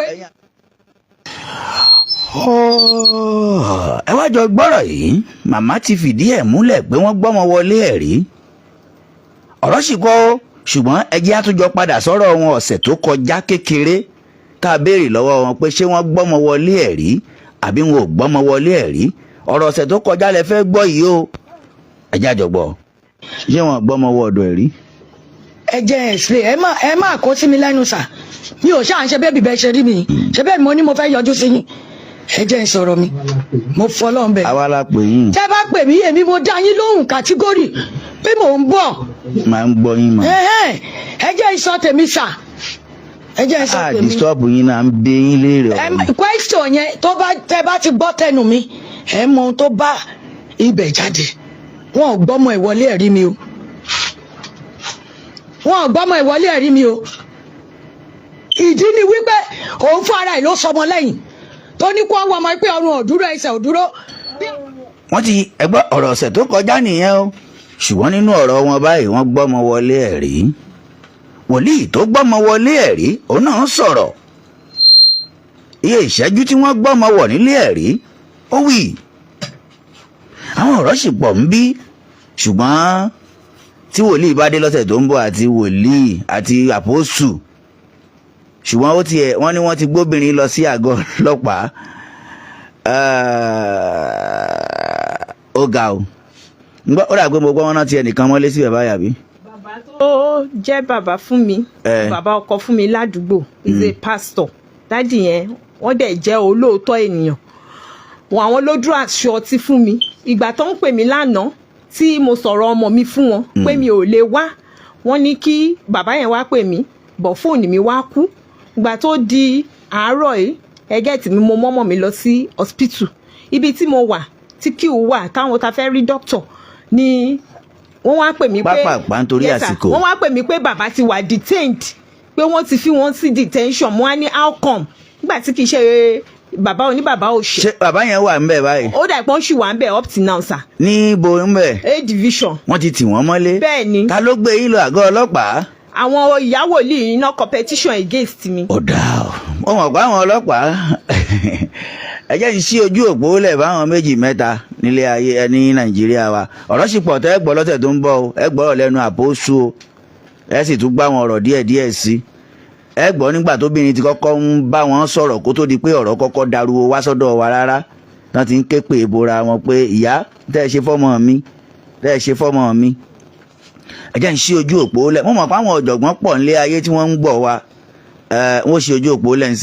ẹ wá jọ gbọ́rọ̀ yìí màmá ti fìdí ẹ̀ múlẹ̀ pé wọ́n gbọ́mọ wọlé ẹ̀ rí ọ̀rọ̀ sì kọ́ ṣùgbọ́n ẹ jẹ́ àtúnjọ padà sọ́rọ̀ wọn ọ̀sẹ̀ tó kọjá kékeré tá a béèrè lọ́wọ́ wọn pé ṣé wọ́n gbọ́mọ wọlé ẹ̀ rí àbí wọn ò gbọ́mọ wọlé ẹ̀ rí ọ̀rọ̀ ọ̀sẹ̀ tó kọjá lẹ fẹ́ gbọ́ yìí o ẹ jẹ́ àjọgbọ́ ṣé wọ́n gbọ́mọ wọ ọ̀dọ̀ ẹ̀ rí. ẹ jẹ́ ẹ̀sìlẹ̀ ẹ má kó sí mi lẹ́nu sà mi ò ṣáà ń ṣe bẹ́ẹ̀ bí bẹ́ẹ̀ ṣe rí mi ṣe bẹ́ẹ̀ mo ní mo fẹ́ yọjú sí yín ẹ jẹ́ ń sọ̀rọ̀ mi mo fọlọ́ ń bẹ̀. àwa la pè yín. tẹ́ bá pè mí èmi mo dá yín lóhùn kàtígórì pé mò ń bọ̀. máa ń gbọ́ yín mọ́. ẹ jẹ́ ìsọ tèmi sà ẹ jẹ́ ìsọ tèmi. àdìsọ́ọ̀bù yín náà ń bẹ yín léèrè ọ̀rọ̀. question yẹn tẹ́ bá ti gbọ́ tẹnu mi ẹ mọ ohun tó bá ibẹ̀ jáde wọn ò gbọ́mọ ìwọlé ẹ̀rí mi o wọn ò gbọ́mọ ìwọlé ẹ̀rí mi o ìdí ni wípé òun fún ara ẹ̀ ló sọmọ lẹ́yìn tó ní kó wọ́n ọmọ pé ọrùn òdúró ẹsẹ̀ òdúró. wọ́n ti ẹgbẹ́ ọ̀rọ̀ ọ̀sẹ̀ tó kọjá nìyẹn o ṣùgbọ́n nínú ọ̀rọ̀ wọn báyìí wọ́n gbọ́mọ wọlé ẹ̀ rí wòlíì tó gbọ́mọ wọlé ẹ̀ rí òun náà sọ̀rọ̀ iye ìṣẹ́jú tí wọ́n gbọ́mọ wọ̀ nílé ẹ̀ rí ó wí àwọn ọ̀rọ̀ sì pọ̀ ń bí ṣùgbọ́n tí wòlíì bá dé lọ́sẹ̀ tó ń bọ̀ àti wòlíì àti àpòsù ṣùgbọ́n wọ́n ní wọ́n ti gbóbìnrin lọ sí àgọ́ ọlọ́pàá ó ga o ó dà pé mo gbọ́ wọn náà ti ẹnìkan mọ́lé síbẹ̀ báyà bí. bàbá tó jẹ́ bàbá fún mi bàbá ọkọ fún mi ládùúgbò is a pastor dádì yẹn wọ́n dẹ̀ jẹ́ olóòótọ́ ènìyàn àwọn ló dúró aṣọ ọtí fún mi ìgbà tó ń pè mí lánàá tí mo sọ̀rọ̀ ọmọ mi fún wọn pé mi ò lè wá wọ́n ní kí bàbá yẹn wá pè mí bọ̀ fóònù mi wá kú ìgbà tó di àárọ̀ yìí ẹgẹ́ tí mo mọ́mọ́ mi lọ sí hospital ibi tí mo wà tí kí o wà táwọn ta fẹ́ rí doctor ni wọ́n wá pè mí pé pápá nítorí àsìkò wọ́n wá pè mí pé bàbá ti wà detained pé wọ́n ti fi wọ́n sí detention mo wá ní how come nígbà tí kì í ṣe bàbá oníbàbá ò ṣe. ṣé bàbá yẹn wà ń bẹ̀ báyìí. ó dà pọ́n ṣì wà ń bẹ̀ up till now sir. níbo ń bẹ̀. A division. wọ́n ti tì wọ́n mọ́lé. bẹ́ẹ̀ ni. ta ló gbé yín lọ àgọ́ ọlọ́pàá. àwọn ìyàwó lè iná competition against mi. ó dáa o wọ́n mọ̀ pé àwọn ọlọ́pàá ẹ jẹ́ ń ṣí ojú òpó lẹ̀ fáwọn méjì mẹ́ta nílé ayé ní nàìjíríà wa ọ̀rọ̀ sì pọ̀ tẹ́ ẹ gbọ́ lọ́sẹ̀ tó ń bọ̀ o ẹ gbọ́rọ̀ lẹ́nu àpòsù o ẹ sì tún gbá wọn ọ̀rọ̀ díẹ̀díẹ̀ sí ẹ gbọ́ nígbà tóbìnrin ti kọ́kọ́ ń bá wọn sọ̀rọ̀ kó tó di pé ọ̀rọ̀ kọ́kọ́ dariwo wá sọ́dọ̀ wa rárá wọ́n ti ń ké pè bora wọn pé ìyá tẹ́ ẹ ṣe fọ́mọ mi tẹ́ ẹ ṣe fọ́mọ mi ẹ jẹ́ ń ṣí ojú òpó lẹ̀ mo mọ̀ pé àwọn ọ̀jọ̀gbọ́n pọ̀ nílé ayé tí wọ́n ń gbọ́ wa wọ́n ṣí ojú òpó lẹ̀ ń sí